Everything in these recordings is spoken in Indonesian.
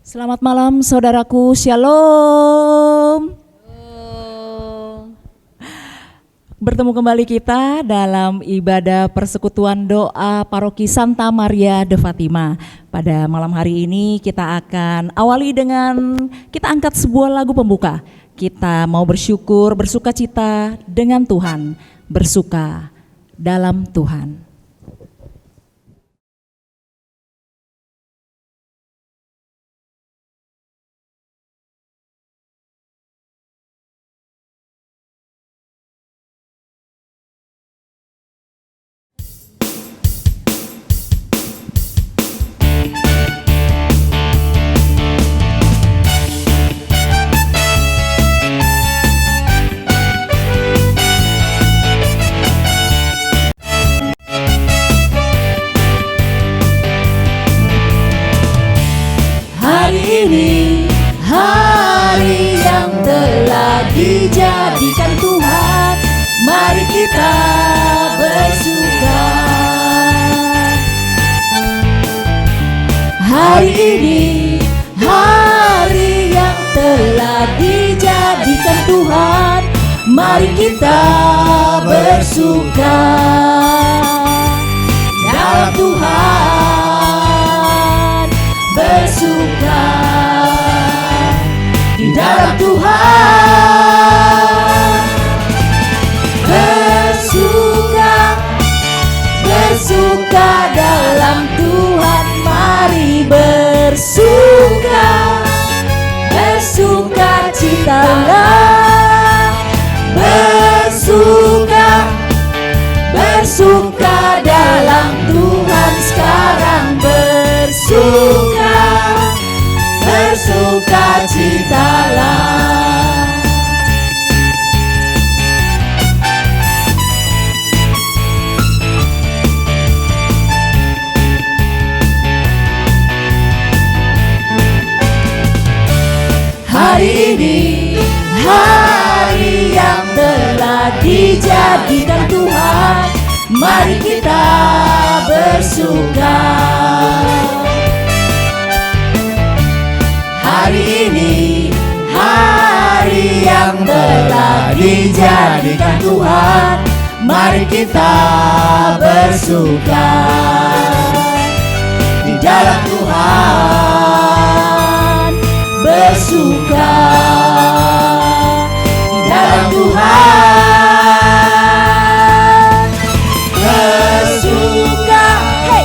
Selamat malam saudaraku, shalom. Bertemu kembali kita dalam ibadah persekutuan doa Paroki Santa Maria de Fatima. Pada malam hari ini kita akan awali dengan kita angkat sebuah lagu pembuka. Kita mau bersyukur, bersuka cita dengan Tuhan, bersuka dalam Tuhan. Ini hari yang telah dijadikan Tuhan, mari kita bersuka. Hari ini hari yang telah dijadikan Tuhan, mari kita bersuka dalam Tuhan, bersuka di dalam Tuhan, bersuka, bersuka dalam Tuhan, mari bersuka, bersuka citalah, bersuka, bersuka dalam Tuhan sekarang, bersuka, bersuka citalah. Hari ini hari yang telah dijadikan Tuhan, mari kita bersuka. Hari ini hari yang telah dijadikan Tuhan, mari kita bersuka di dalam Tuhan, bersuka di dalam Tuhan, bersuka, hey,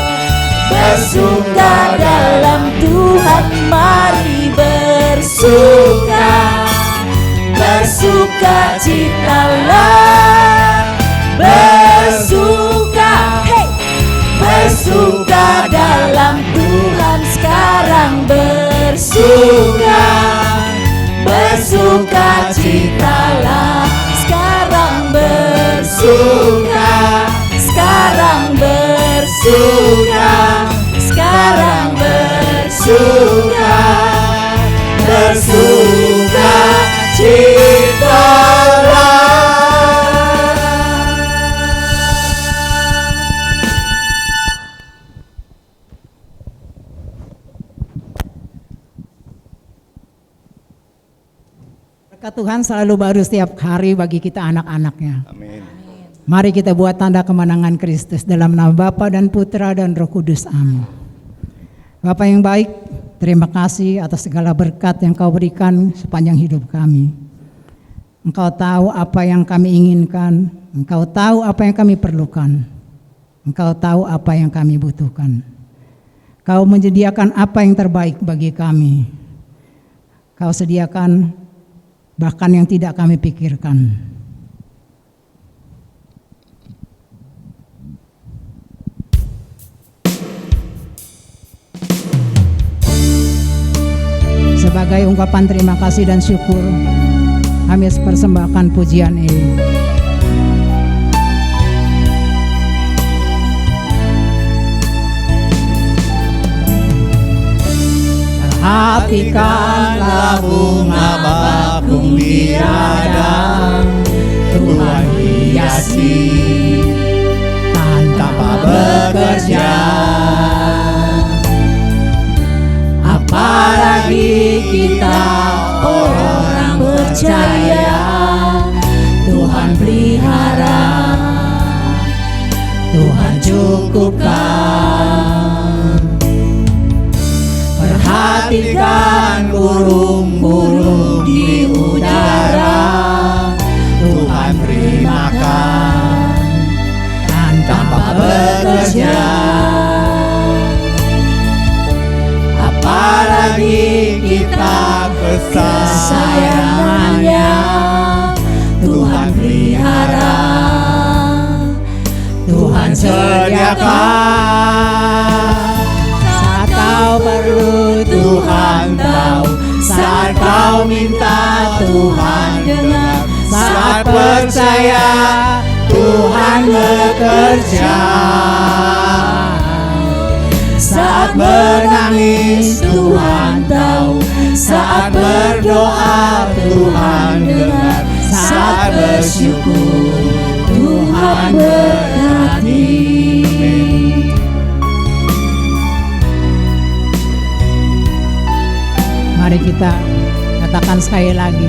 bersuka dalam Tuhan, mari bersuka, bersuka citalah, bersuka, hey, bersuka dalam Tuhan sekarang, bersuka, bersuka citalah sekarang, bersuka, sekarang bersuka, sekarang bersuka, bersuka citalah. Berkat Tuhan selalu baru setiap hari bagi kita anak-anaknya. Amin. Mari kita buat tanda kemenangan Kristus dalam nama Bapa dan Putra dan Roh Kudus. Amin. Bapa yang baik, terima kasih atas segala berkat yang Kau berikan sepanjang hidup kami. Engkau tahu apa yang kami inginkan, Engkau tahu apa yang kami perlukan, Engkau tahu apa yang kami butuhkan. Kau menyediakan apa yang terbaik bagi kami. Kau sediakan bahkan yang tidak kami pikirkan. Sebagai ungkapan terima kasih dan syukur, kami persembahkan pujian ini. Perhatikanlah bunga bakung di ladang, Tuhan hiasi tanpa bekerja. Apalagi cukupkan. Perhatikan burung-burung di udara, Tuhan beri makan tanpa bekerja. Apalagi kita kesayangannya, Tuhan pelihara, Tuhan sediakan. Saat kau perlu Tuhan tahu, saat kau minta Tuhan dengar, saat percaya Tuhan bekerja. Saat menangis Tuhan tahu, saat berdoa Tuhan dengar, saat bersyukur Tuhan berhati. Mari kita katakan sekali lagi.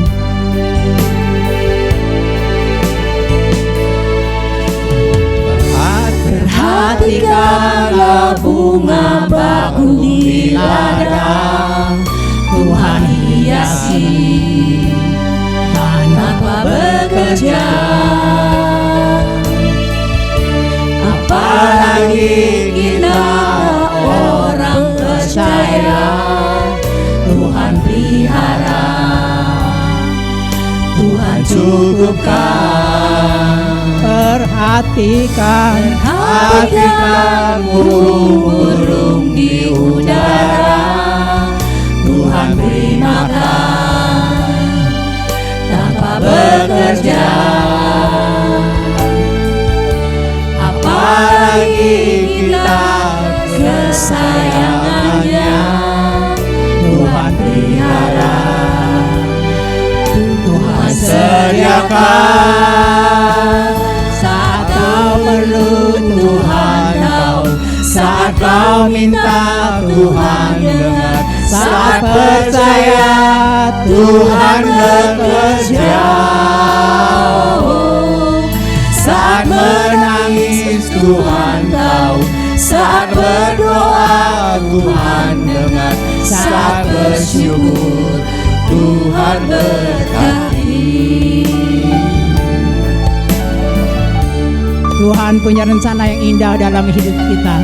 Perhatikanlah bunga bakung di ladang, Tuhan hiasi tanpa bekerja. Apalagi kita orang percaya, Tuhan pelihara, Tuhan cukupkan. Perhatikan burung-burung di udara, Tuhan beri makan tanpa bekerja. Apalagi kita kesayangannya, Tuhan pelihara, Tuhan sediakan. Saat kau perlu Tuhan tahu, saat kau minta Tuhan dengar, saat percaya Tuhan bekerja. Saat menangis Tuhan tahu, saat berdoa Tuhan dengar, saat bersyukur Tuhan berkati. Tuhan punya rencana yang indah dalam hidup kita.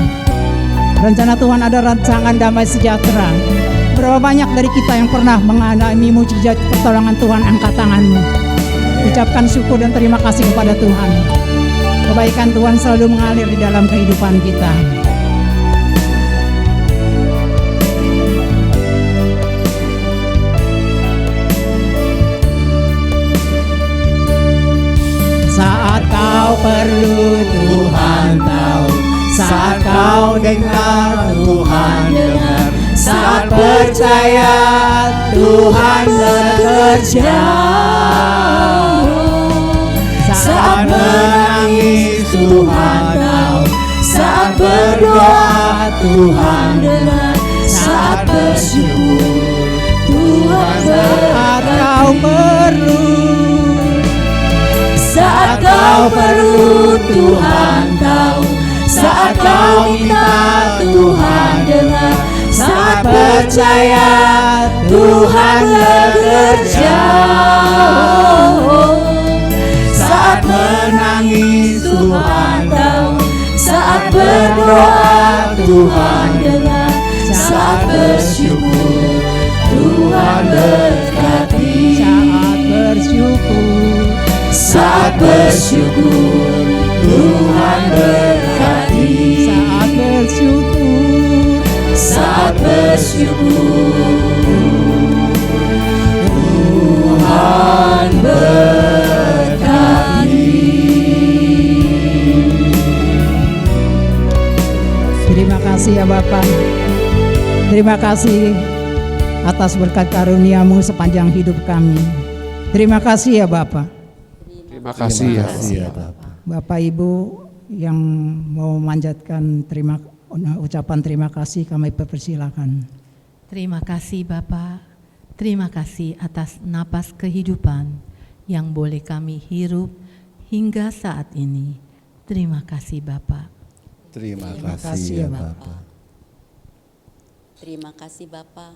Rencana Tuhan ada rancangan damai sejahtera. Berapa banyak dari kita yang pernah mengalami mujizat pertolongan Tuhan? Angkat tanganmu, ucapkan syukur dan terima kasih kepada Tuhan. Kebaikan Tuhan selalu mengalir di dalam kehidupan kita. Saat kau perlu Tuhan tahu, saat kau dengar Tuhan dengar, saat percaya Tuhan bekerja. Saat menangis Tuhan tahu, saat berdoa Tuhan dengar, saat bersyukur Tuhan berkati. Saat kau perlu Tuhan tahu, saat kau minta Tuhan dengar, saat percaya Tuhan bekerja. Saat menangis Tuhan tahu, saat berdoa Tuhan dengar, saat bersyukur Tuhan berkati. Saat bersyukur Tuhan berkati. Saat bersyukur Tuhan berkati. Terima kasih ya Bapak. Terima kasih atas berkat karunia-Mu sepanjang hidup kami. Terima kasih ya Bapak. Terima kasih ya Bapak Ibu yang mau memanjatkan ucapan terima kasih, kami persilakan. Terima kasih Bapak, terima kasih atas napas kehidupan yang boleh kami hirup hingga saat ini. Terima kasih Bapak. Terima kasih kasih ya ya Bapa. Bapa. Terima kasih Bapa,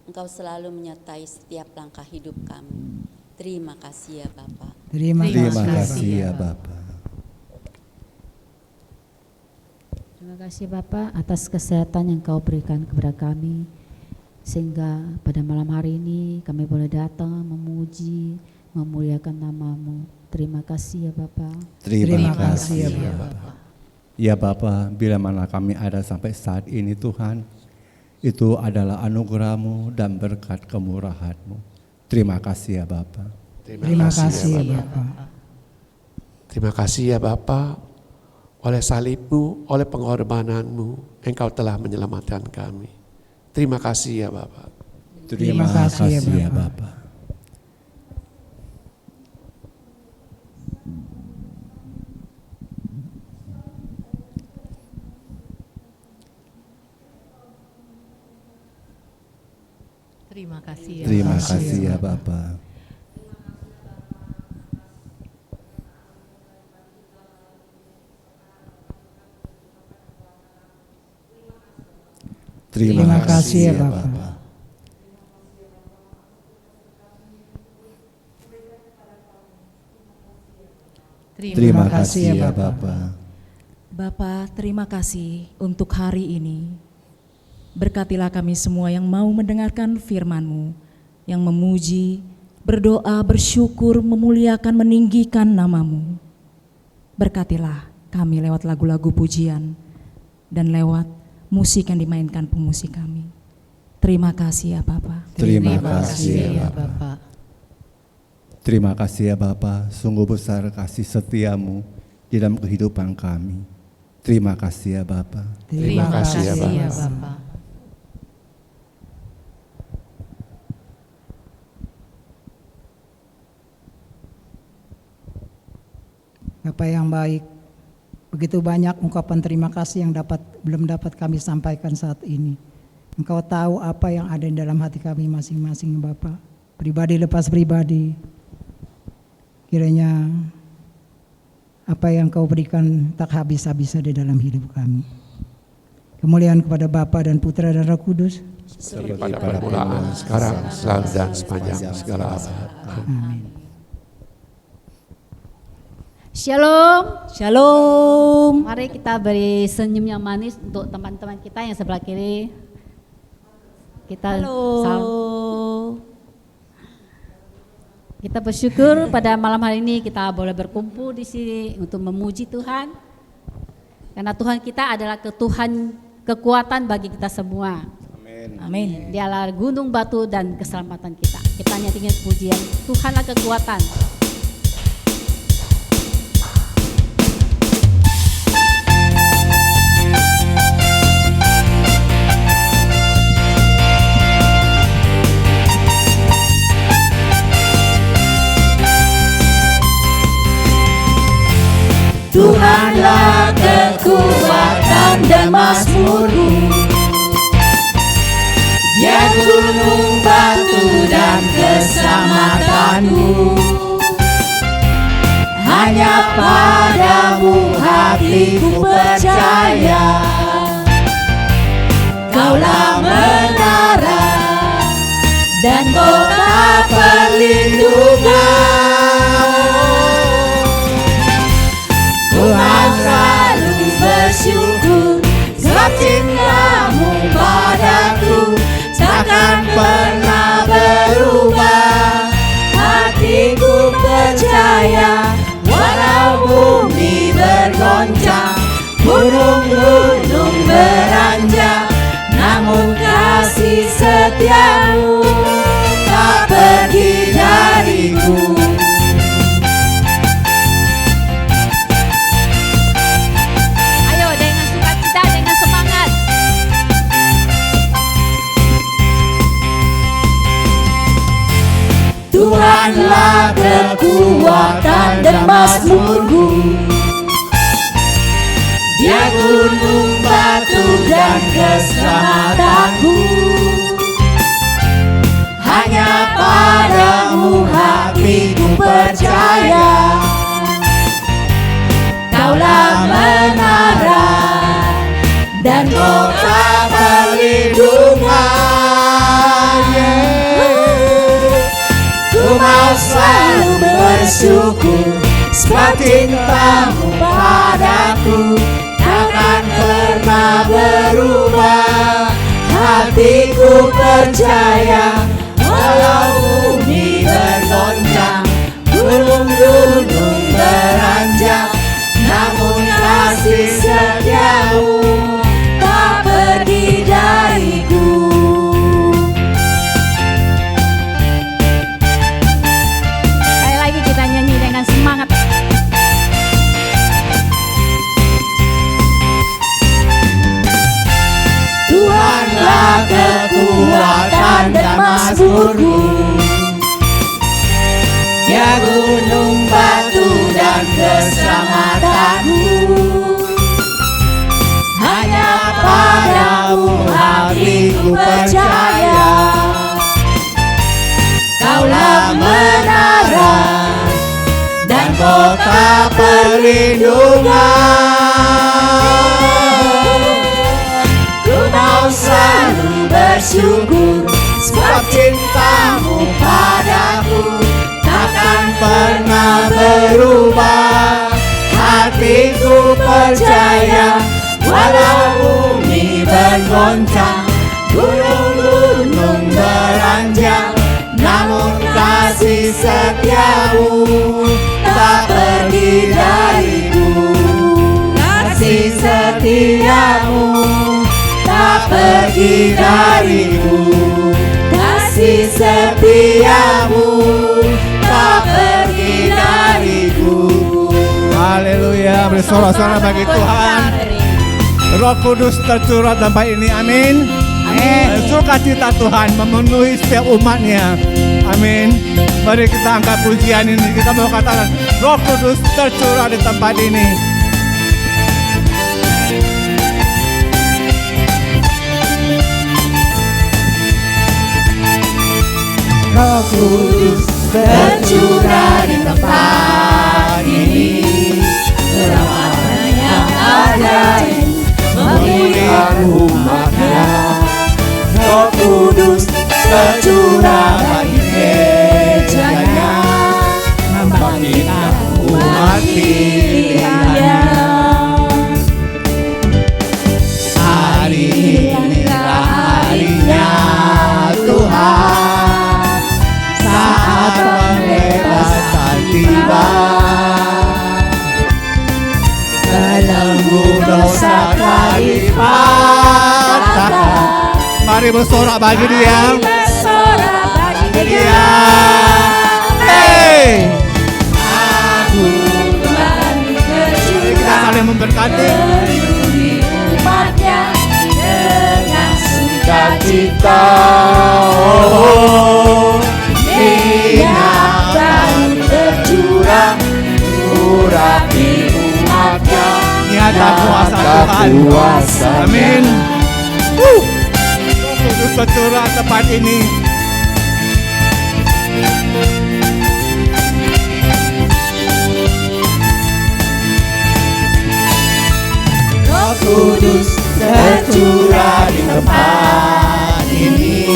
Engkau selalu menyertai setiap langkah hidup kami. Terima kasih ya Bapa. Terima Terima kasih. kasih ya Bapa. Terima kasih Bapak atas kesehatan yang Kau berikan kepada kami, sehingga pada malam hari ini kami boleh datang memuji, memuliakan nama-Mu. Terima kasih ya Bapak. Terima kasih kasih ya ya Bapa. Ya Bapa, bila mana kami ada sampai saat ini Tuhan, itu adalah anugerah-Mu dan berkat kemurahan-Mu. Terima kasih ya Bapa. Terima kasih ya Bapa. Terima kasih ya Bapa. Oleh salib-Mu, oleh pengorbanan-Mu, Engkau telah menyelamatkan kami. Terima kasih ya Bapa. Terima kasih ya Bapa. Terima kasih ya Terima Bapa. kasih ya Bapa. Terima kasih ya Bapa. Terima kasih ya Bapa. Bapa, terima kasih untuk hari ini. Berkatilah kami semua yang mau mendengarkan firman-Mu, yang memuji, berdoa, bersyukur, memuliakan, meninggikan nama-Mu. Berkatilah kami lewat lagu-lagu pujian dan lewat musik yang dimainkan pemusik kami. Terima kasih ya Bapa. Terima kasih ya Bapa. Bapak. Terima kasih ya Bapa, sungguh besar kasih setiamu di dalam kehidupan kami. Terima kasih ya Bapa. Terima kasih ya kasih ya Bapa. Bapak. Bapak yang baik, begitu banyak ungkapan terima kasih yang belum dapat kami sampaikan saat ini. Engkau tahu apa yang ada di dalam hati kami masing-masing Bapak. Pribadi lepas pribadi. Kiranya apa yang Kau berikan tak habis-habisnya di dalam hidup kami. Kemuliaan kepada Bapa dan Putra dan Roh Kudus. Seperti pada permulaan, sekarang, selalu dan sepanjang segala abad. Amin. Shalom. Shalom. Mari kita beri senyum yang manis untuk teman-teman kita yang sebelah kiri. Kita Kita bersyukur pada malam hari ini kita boleh berkumpul di sini untuk memuji Tuhan. Karena Tuhan kita adalah Tuhan kekuatan bagi kita semua. Amin. Dialah gunung batu dan keselamatan kita. Kita nyanyikan pujian, Tuhanlah kekuatan. Tuhanlah kekuatan dan mazmurku, Dia gunung batu dan keselamatanku. Hanya padamu hatiku percaya, Kaulah menara dan kota perlindungan. Tuhan selalu bersyukur sebab cinta-Mu padaku takkan pernah berubah. Hatiku percaya walau bumi bergoncang, gunung-gunung beranjak, namun kasih setia-Mu tak pergi dariku. Tuhanlah kekuatan dan mazmurku, Dia gunung batu dan keselamatanku. Hanya padamu hatiku percaya, Kaulah menara bersyukur, sebab cintamu padaku takkan pernah berubah. Hatiku percaya, walau bumi bergoncang, gunung-gunung beranjak, namun kasih setiamu tak pergi dariku. Sekali lagi kita nyanyi dengan semangat. Tuhanlah kekuatan dan mazmurku, ya gunung batu dan keselamatanku. Hanya padamu hatiku percaya, Kaulah menara dan kota perlindungan. Ku mau selalu bersyukur, sebab cintamu padaku takkan pernah berubah. Hatiku percaya, walau bumi bergoncang, gunung-gunung beranjak, namun kasih setiamu tak pergi dariku. Kasih setiamu tak pergi dariku. Kasih setiamu tak pergi dariku. Haleluya, bersorak-sorak bagi Tuhan. Roh Kudus tercurah tempat ini, amin. Sukacita Tuhan memenuhi setiap umatnya, amin. Mari kita angkat pujian ini, kita mau katakan Roh Kudus tercurah di tempat ini. Roh Kudus tercurah di tempat ini, rahmat yang ajaib memulihkan umatnya. Roh Kudus tercurah bagi gerejanya, membangkitkan umat pilihannya. Hari inilah harinya Tuhan, saat pembebasan tiba. Belenggu dosa dipatahkan. Mari bersorak bagi Dia. Bersorak bagi Dia. Hey, Aku kembali kita tercurah, saling memberkati. memenuhi umatnya dengan sukacita. Minyak baru tercurah, urapi umatnya. Nyata kuasa Tuhan. Amin. Roh Kudus tercurah tempat ini. Roh Kudus tercurah di tempat ini,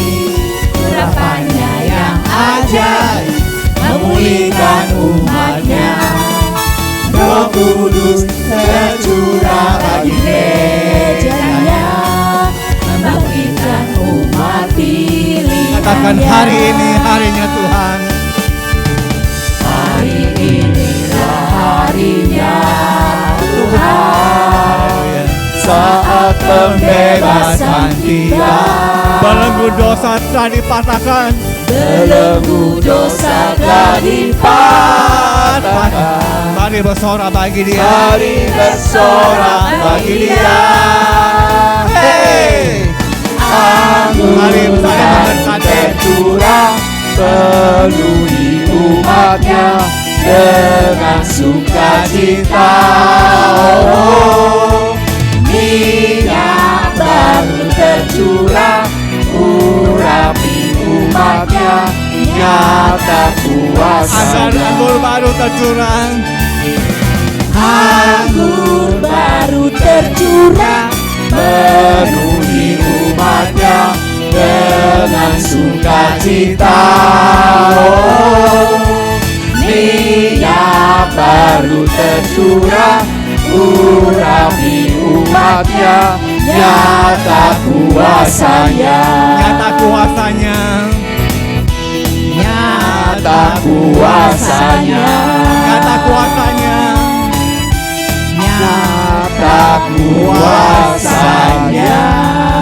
urapannya yang ajaib memulihkan umatnya. Roh Kudus tercurah bagi gerejanya, membangkitkan umat pilihannya. Katakan hari ini harinya Tuhan. Hari inilah harinya Tuhan, saat pembebasan tiba. Belenggu dosa telah dipatahkan. Belenggu dosa telah dipatahkan. Mari bersorak bagi Dia. Mari bersorak bagi Dia. Hey, mari saling memberkati. Tercurah, penuhi umatnya dengan sukacita. Minyak baru tercurah, urapi umatnya, nyata kuasa. Anggur baru tercurah. Anggur baru tercurah, penuhi umatnya dengan sukacita. tercurah, urapi umatnya, nyata kuasanya, Nyata kuasanya, nyata kuasanya, nyata kuasanya, nyata kuasanya.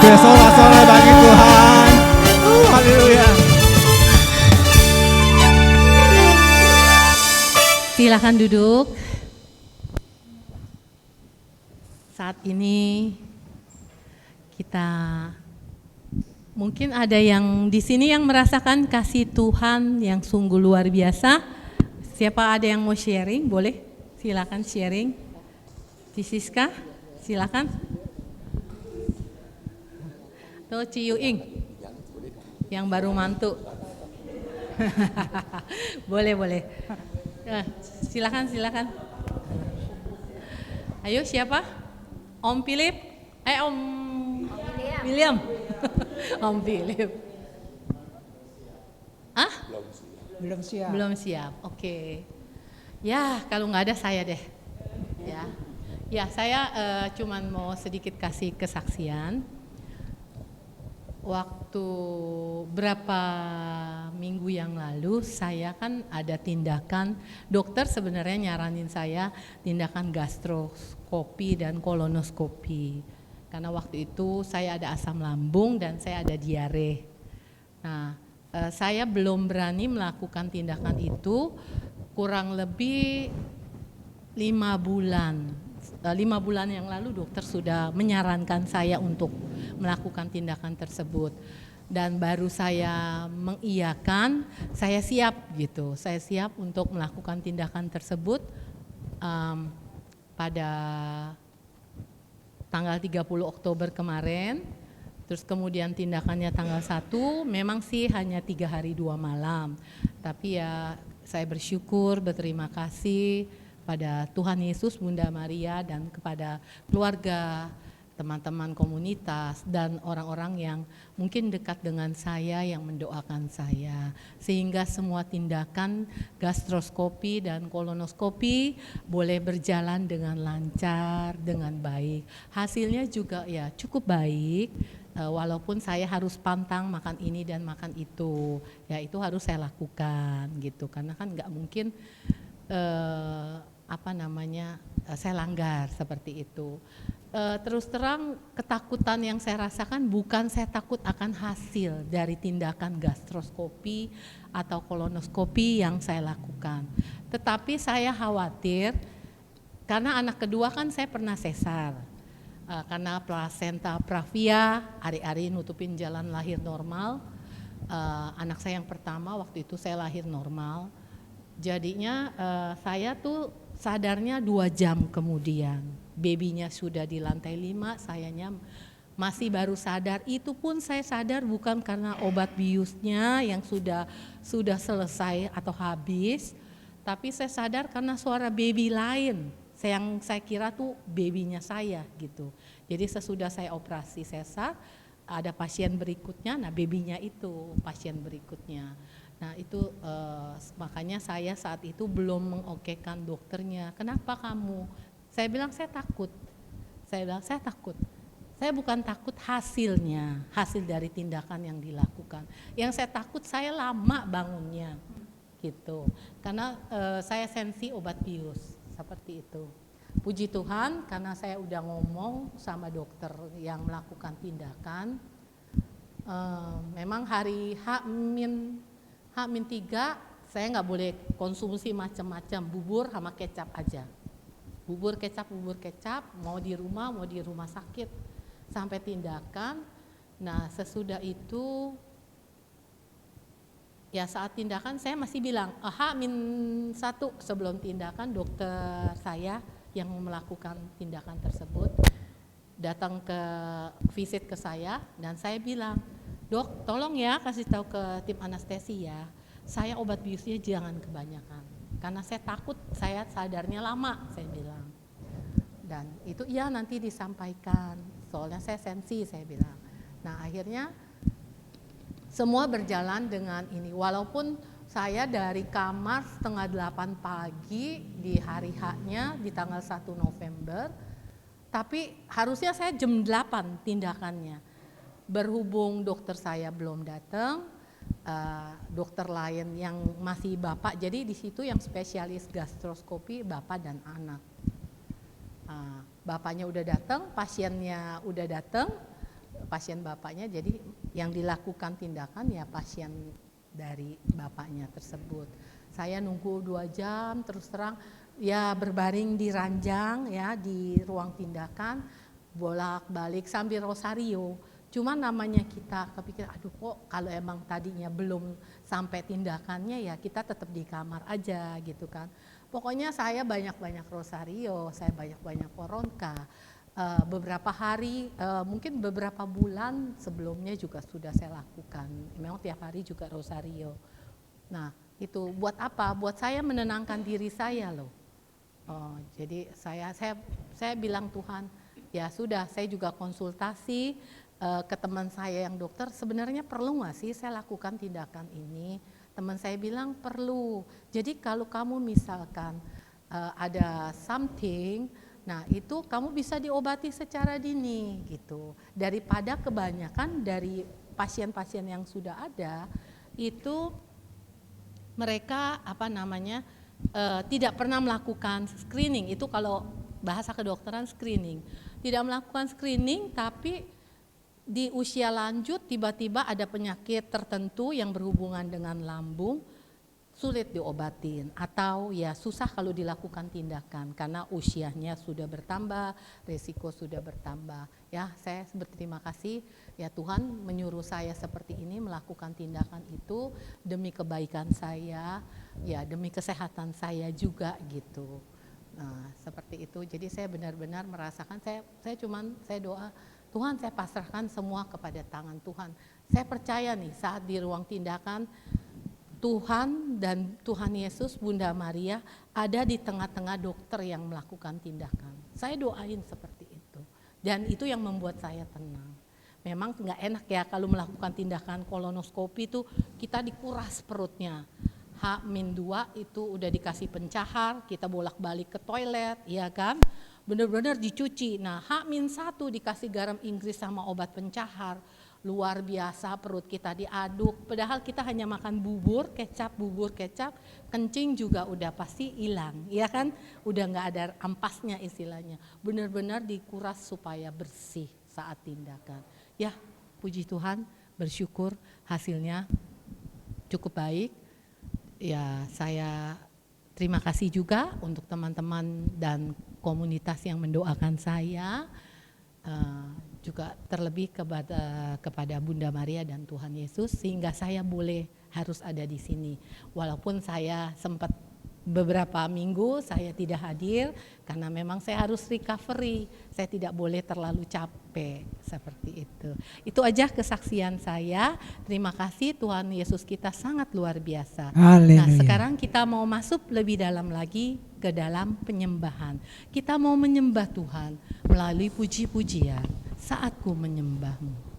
bersorak-sorai bagi Tuhan. Haleluya. Silakan duduk. Saat ini kita mungkin ada yang di sini yang merasakan kasih Tuhan yang sungguh luar biasa. Siapa ada yang mau sharing? Boleh? Silakan sharing. Siska, silakan. Tuh Ciyuing, yang baru mantu. Boleh. Silakan. Ayo siapa? Om Philip? Om William. Om Philip. Belum siap. Oke. Ya, kalau nggak ada saya deh. Ya saya cuman mau sedikit kasih kesaksian. Waktu berapa minggu yang lalu saya kan ada tindakan, dokter sebenarnya nyaranin saya tindakan gastroskopi dan kolonoskopi. Karena waktu itu saya ada asam lambung dan saya ada diare. Nah, saya belum berani melakukan tindakan itu kurang lebih 5 bulan. 5 bulan yang lalu dokter sudah menyarankan saya untuk melakukan tindakan tersebut. Dan baru saya mengiyakan, saya siap gitu. Saya siap untuk melakukan tindakan tersebut pada tanggal 30 Oktober kemarin. Terus kemudian tindakannya tanggal 1, memang sih hanya 3 hari 2 malam. Tapi ya saya bersyukur, berterima kasih pada Tuhan Yesus, Bunda Maria, dan kepada keluarga, teman-teman komunitas, dan orang-orang yang mungkin dekat dengan saya yang mendoakan saya. Sehingga semua tindakan gastroskopi dan kolonoskopi boleh berjalan dengan lancar, dengan baik. Hasilnya juga ya cukup baik, walaupun saya harus pantang makan ini dan makan itu. Ya itu harus saya lakukan gitu, karena kan nggak mungkin saya langgar seperti itu. Terus terang ketakutan yang saya rasakan bukan saya takut akan hasil dari tindakan gastroskopi atau kolonoskopi yang saya lakukan. Tetapi saya khawatir karena anak kedua kan saya pernah sesar. Karena plasenta pravia, hari-hari nutupin jalan lahir normal. Anak saya yang pertama waktu itu saya lahir normal. Jadinya saya tuh sadarnya 2 jam kemudian. Babynya sudah di lantai 5, sayanya masih baru sadar. Itu pun saya sadar bukan karena obat biusnya yang sudah selesai atau habis, tapi saya sadar karena suara baby lain. Yang saya kira tuh babynya saya gitu. Jadi sesudah saya operasi sesar, ada pasien berikutnya, nah babynya itu pasien berikutnya. Nah itu makanya saya saat itu belum mengokekan dokternya. Kenapa kamu? Saya bilang saya takut. Saya bukan takut hasilnya, hasil dari tindakan yang dilakukan. Yang saya takut saya lama bangunnya gitu. Karena saya sensi obat bius seperti itu. Puji Tuhan karena saya udah ngomong sama dokter yang melakukan tindakan. Memang hari H-3 saya nggak boleh konsumsi macam-macam, bubur sama kecap aja. Bubur kecap, mau di rumah sakit sampai tindakan. Nah sesudah itu ya saat tindakan saya masih bilang H-1 sebelum tindakan dokter saya yang melakukan tindakan tersebut datang ke visit ke saya dan saya bilang, "Dok, tolong ya kasih tahu ke tim anestesia, saya obat biusnya jangan kebanyakan. Karena saya takut saya sadarnya lama," saya bilang. Dan itu iya nanti disampaikan, soalnya saya sensi saya bilang. Nah akhirnya semua berjalan dengan ini, walaupun saya dari kamar setengah 8 pagi di hari H-nya di tanggal 1 November, tapi harusnya saya jam 8 tindakannya. Berhubung dokter saya belum datang, dokter lain yang masih bapak, jadi di situ yang spesialis gastroskopi bapak dan anak. Bapaknya udah datang, pasiennya udah datang, pasien bapaknya, jadi yang dilakukan tindakan ya pasien dari bapaknya tersebut. Saya nunggu 2 jam, terus terang ya berbaring di ranjang ya di ruang tindakan, bolak-balik sambil rosario. Cuma namanya kita kepikir, aduh kok kalau emang tadinya belum sampai tindakannya ya kita tetap di kamar aja gitu kan. Pokoknya saya banyak-banyak rosario, saya banyak-banyak koronka. Beberapa hari, mungkin beberapa bulan sebelumnya juga sudah saya lakukan. Memang tiap hari juga rosario. Nah itu buat apa? Buat saya menenangkan diri saya loh. Jadi saya bilang Tuhan, ya sudah, saya juga konsultasi ke teman saya yang dokter, sebenarnya perlu nggak sih saya lakukan tindakan ini? Teman saya bilang perlu. Jadi kalau kamu misalkan ada something, nah itu kamu bisa diobati secara dini gitu. Daripada kebanyakan dari pasien-pasien yang sudah ada itu mereka tidak pernah melakukan screening. Itu kalau bahasa kedokteran screening. Tidak melakukan screening tapi di usia lanjut tiba-tiba ada penyakit tertentu yang berhubungan dengan lambung, sulit diobatin atau ya susah kalau dilakukan tindakan karena usianya sudah bertambah, resiko sudah bertambah. Ya, saya berterima kasih ya Tuhan menyuruh saya seperti ini melakukan tindakan itu demi kebaikan saya, ya demi kesehatan saya juga gitu. Nah, seperti itu. Jadi saya benar-benar merasakan saya doa, Tuhan saya pasrahkan semua kepada tangan Tuhan. Saya percaya nih saat di ruang tindakan Tuhan dan Tuhan Yesus, Bunda Maria ada di tengah-tengah dokter yang melakukan tindakan. Saya doain seperti itu. Dan itu yang membuat saya tenang. Memang nggak enak ya kalau melakukan tindakan kolonoskopi itu kita dikuras perutnya. H-2 itu udah dikasih pencahar, kita bolak-balik ke toilet, ya kan? Benar-benar dicuci. Nah H-1 dikasih garam Inggris sama obat pencahar. Luar biasa perut kita diaduk. Padahal kita hanya makan bubur kecap, kencing juga udah pasti hilang. Ya kan? Udah gak ada ampasnya istilahnya. Benar-benar dikuras supaya bersih saat tindakan. Ya puji Tuhan, bersyukur hasilnya cukup baik. Ya saya terima kasih juga untuk teman-teman dan komunitas yang mendoakan saya, juga terlebih kepada Bunda Maria dan Tuhan Yesus sehingga saya boleh harus ada di sini. Walaupun saya sempat beberapa minggu saya tidak hadir karena memang saya harus recovery, saya tidak boleh terlalu capek seperti itu. Itu aja kesaksian saya. Terima kasih, Tuhan Yesus kita sangat luar biasa. Haleluya. Nah sekarang kita mau masuk lebih dalam lagi ke dalam penyembahan. Kita mau menyembah Tuhan melalui puji-pujian. Saatku menyembahmu.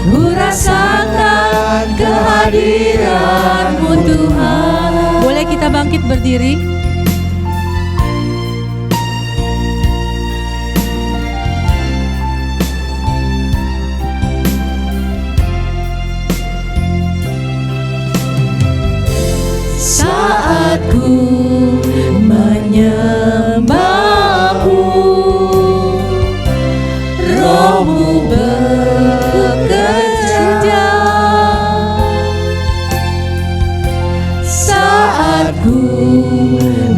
Ku rasakan kehadiran-Mu Tuhan. Boleh kita bangkit berdiri? Saat ku menyembah-Mu, Roh-Mu bekerja. Saat ku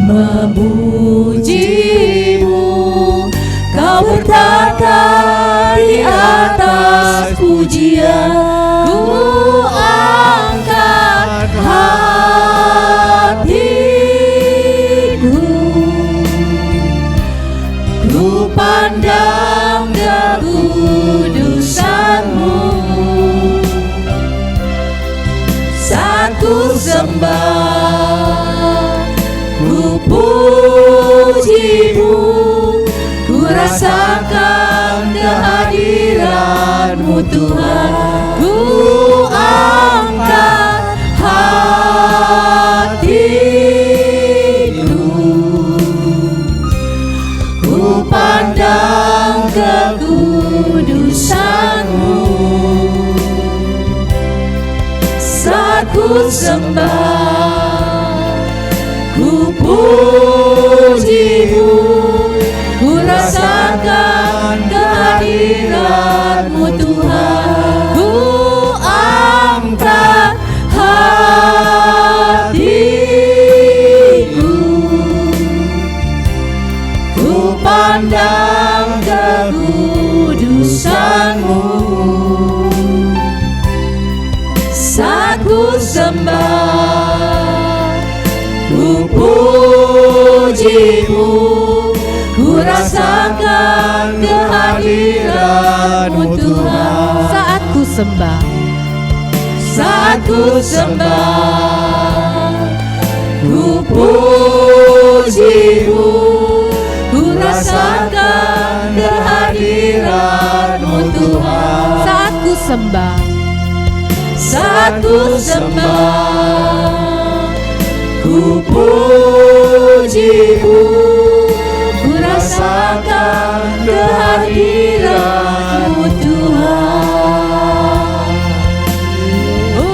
memuji-Mu, Kau bertata di atas pujian. Ku angkat hatiku, ku pandang kekudusan-Mu. Saat ku sembah, ku puji-Mu, ku rasakan kehadiran-Mu Tuhan. Ku angkat hatiku, ku pandang kekudusan-Mu. Saat ku sembah, ku puji-Mu, ku rasakan kehadiran-Mu Tuhan. Ku angkat hatiku, ku pandang kekudusan-Mu. Saat ku sembah, ku puji-Mu, ku rasakan kehadiran-Mu Tuhan. Saat ku sembah, saat ku sembah, ku puji-Mu, ku rasakan kehadiran-Mu Tuhan. Saat ku sembah, saat ku sembah, ku puji-Mu, ku rasakan kehadiran-Mu Tuhan. Oh,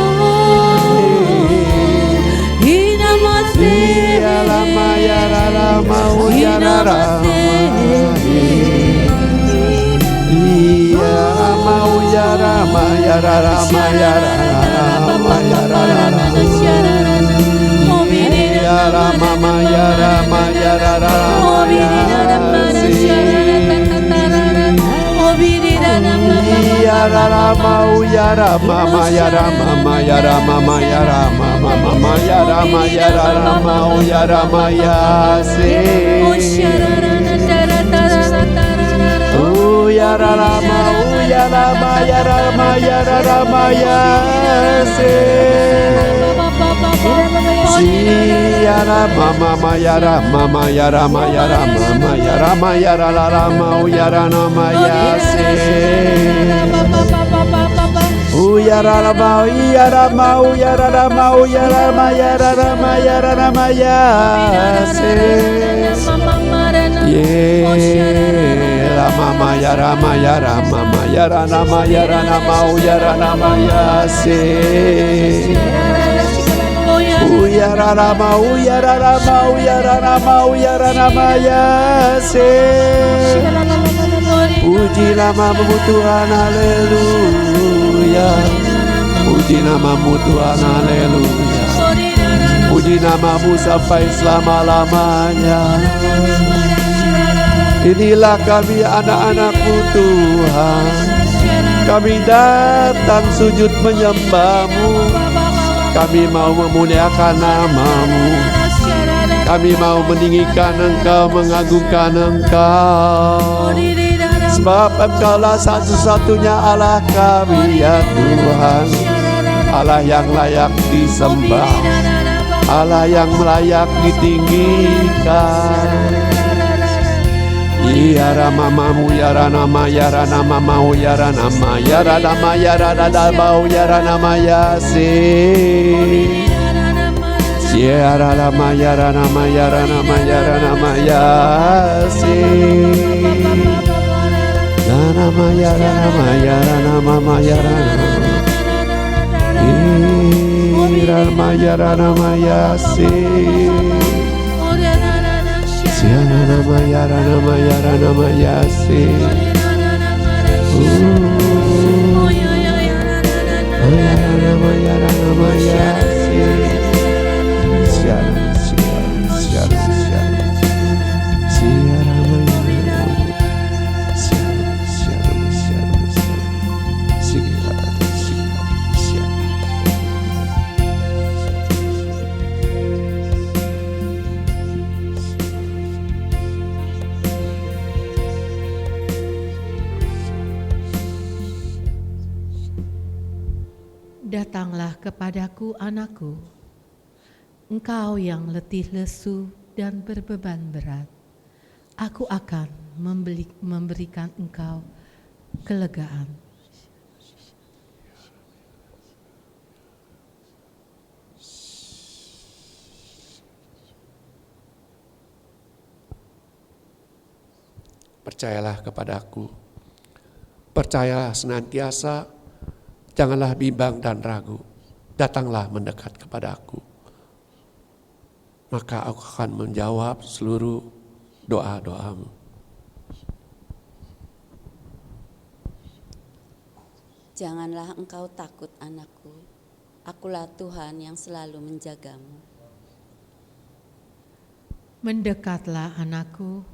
Namaste, Puji namamu Tuhan, haleluya. Puji namamu Tuhan, haleluya. Puji namamu sampai selama-lamanya. Inilah kami anak-anakmu Tuhan, kami datang sujud menyembah-Mu. Kami mau memuliakan nama-Mu, kami mau meninggikan Engkau, mengagungkan Engkau. Sebab Engkaulah satu-satunya Allah kami ya Tuhan, Allah yang layak disembah, Allah yang layak ditinggikan. Ia yara mama yara nama yara nama mau yara nama yara nama yara dada bau yara nama yasi yara nama yara nama yara nama yara nama yasi nama yara nama yara nama yara nama yara nama yasi Siana nama yara nama yara nama yasi yara nama yara nama yasi Siana Siana Siana Siana Siana Siana Siana Siana Siana Datanglah kepadaku anakku, engkau yang letih lesu dan berbeban berat. Aku akan memberikan engkau kelegaan. Percayalah kepadaku, percayalah senantiasa, janganlah bimbang dan ragu. Datanglah mendekat kepada aku, maka aku akan menjawab seluruh doa-doamu. Janganlah engkau takut anakku, akulah Tuhan yang selalu menjagamu. Mendekatlah anakku,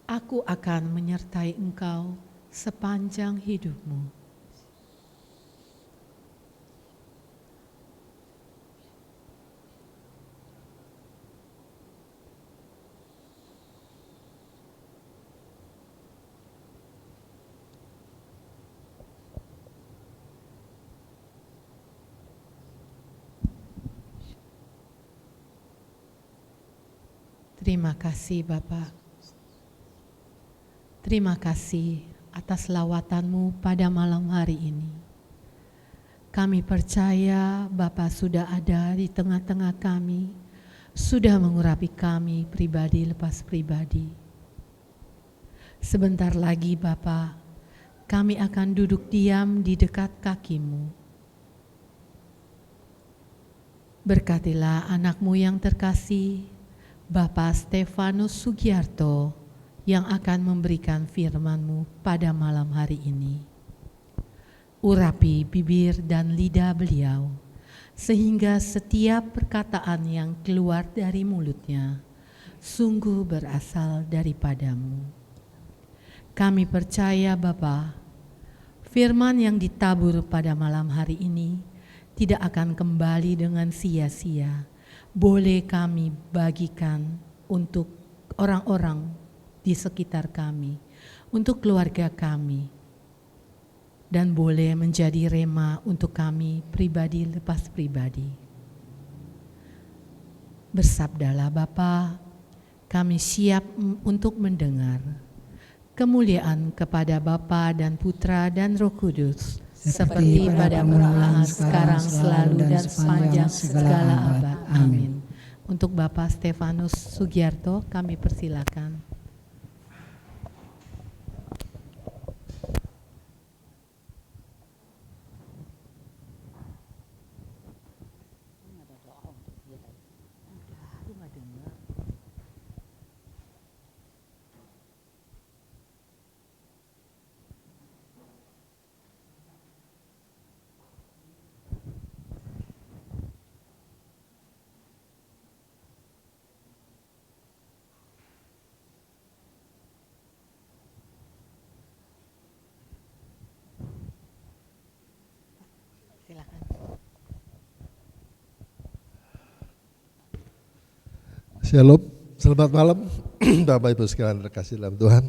aku akan menyertai engkau sepanjang hidupmu. Terima kasih Bapa. Terima kasih atas lawatanmu pada malam hari ini. Kami percaya Bapa sudah ada di tengah-tengah kami, sudah mengurapi kami pribadi lepas pribadi. Sebentar lagi Bapa, kami akan duduk diam di dekat kaki-Mu. Berkatilah anakmu yang terkasih, Bapak Stefanus Sugiarto, yang akan memberikan firman-Mu pada malam hari ini. Urapi bibir dan lidah beliau, sehingga setiap perkataan yang keluar dari mulutnya sungguh berasal daripada-Mu. Kami percaya Bapa, firman yang ditabur pada malam hari ini tidak akan kembali dengan sia-sia. Boleh kami bagikan untuk orang-orang di sekitar kami, untuk keluarga kami, dan boleh menjadi rema untuk kami pribadi lepas pribadi. Bersabdalah Bapa, kami siap untuk mendengar. Kemuliaan kepada Bapa dan Putra dan Roh Kudus, seperti pada permulaan, sekarang, selalu, dan sepanjang segala abad. Amin. Untuk Bapak Stefanus Sugiarto kami persilakan. Silakan. Shalom, selamat malam Bapak Ibu sekalian terkasih dalam Tuhan.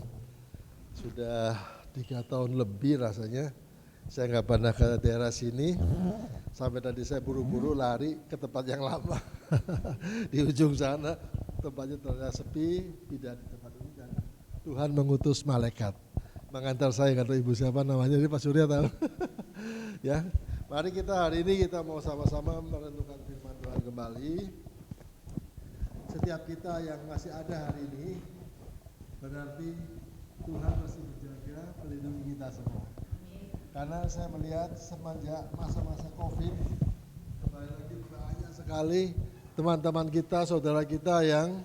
Sudah 3 tahun lebih rasanya saya nggak pernah ke daerah sini. Sampai tadi saya buru-buru lari ke tempat yang lama di ujung sana, tempatnya ternyata sepi, pindah di tempat ini dan Tuhan mengutus malaikat mengantar saya, kata ibu siapa namanya, jadi Pak Surya tahu. Ya, mari kita hari ini kita mau sama-sama merenungkan firman Tuhan kembali. Setiap kita yang masih ada hari ini, berarti Tuhan masih menjaga, melindungi kita semua. Karena saya melihat semenjak masa-masa COVID, kembali lagi banyak sekali teman-teman kita, saudara kita yang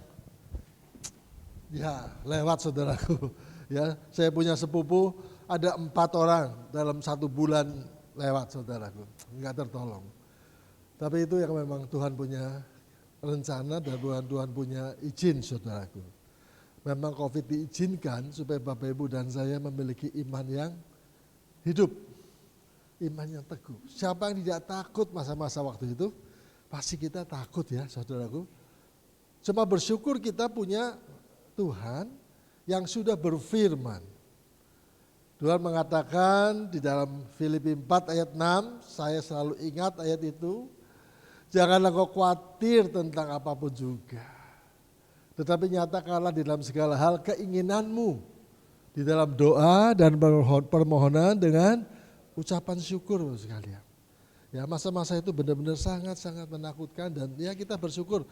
ya lewat, saudaraku. Ya, saya punya sepupu ada 4 orang dalam 1 bulan lewat, saudaraku, nggak tertolong. Tapi itu yang memang Tuhan punya rencana dan Tuhan punya izin, saudaraku. Memang COVID diizinkan supaya Bapak Ibu dan saya memiliki iman yang hidup, iman yang teguh. Siapa yang tidak takut masa-masa waktu itu? Pasti kita takut ya, saudaraku. Cuma bersyukur kita punya Tuhan yang sudah berfirman. Tuhan mengatakan di dalam Filipi 4 ayat 6, saya selalu ingat ayat itu, janganlah kau khawatir tentang apapun juga, tetapi nyatakanlah di dalam segala hal keinginanmu, di dalam doa dan permohonan dengan ucapan syukur, sekalian. Ya, masa-masa itu benar-benar sangat-sangat menakutkan dan ya kita bersyukur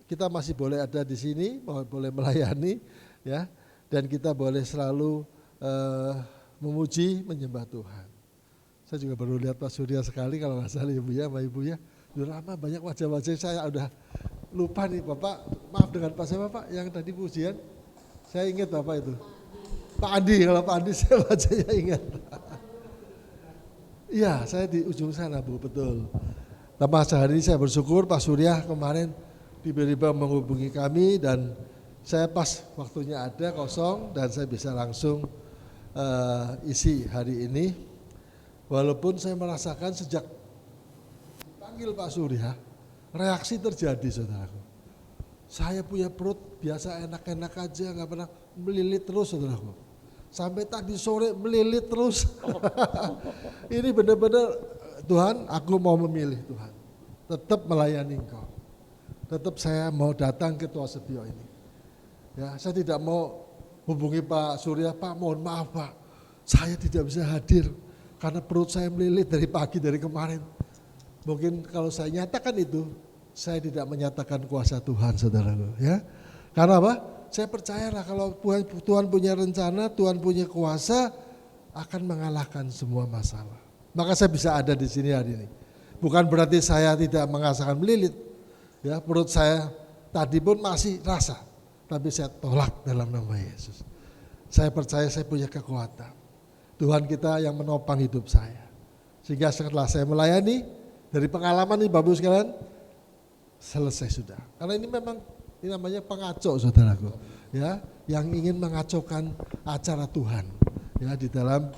kita masih boleh ada di sini, boleh melayani, ya. Dan kita boleh selalu memuji, menyembah Tuhan. Saya juga baru lihat Pak Surya sekali kalau nggak salah ibu ya, sama ibu ya. Udah lama banyak wajah-wajah saya udah lupa nih Bapak. Maaf dengan Pak siapa Pak yang tadi pujian? Saya ingat Bapak itu. Pak Andi, kalau Pak Andi saya wajahnya ingat. Iya, saya di ujung sana Bu, betul. Tapi sehari ini saya bersyukur Pak Surya kemarin tiba-tiba menghubungi kami dan saya pas waktunya ada kosong dan saya bisa langsung isi hari ini. Walaupun saya merasakan sejak dipanggil Pak Surya, reaksi terjadi, saudaraku. Saya punya perut biasa enak-enak aja, nggak pernah melilit terus, saudaraku. Sampai tadi sore melilit terus. Ini benar-benar Tuhan, aku mau memilih Tuhan. Tetap melayani Engkau. Tetap saya mau datang ke Tua Sebio ini. Ya, saya tidak mau hubungi Pak Surya, Pak mohon maaf Pak, saya tidak bisa hadir karena perut saya melilit dari pagi, dari kemarin. Mungkin kalau saya nyatakan itu, saya tidak menyatakan kuasa Tuhan, saudaraku. Ya, karena apa? Saya percayalah kalau Tuhan punya rencana, Tuhan punya kuasa, akan mengalahkan semua masalah. Maka saya bisa ada di sini hari ini. Bukan berarti saya tidak merasakan melilit. Ya, perut saya tadi pun masih rasa. Tapi saya tolak dalam nama Yesus. Saya percaya saya punya kekuatan. Tuhan kita yang menopang hidup saya. Sehingga setelah saya melayani, dari pengalaman ini Bapak Ibu sekalian, selesai sudah. Karena ini memang ini namanya pengacau, saudaraku. Ya, yang ingin mengacaukan acara Tuhan. Ya, di dalam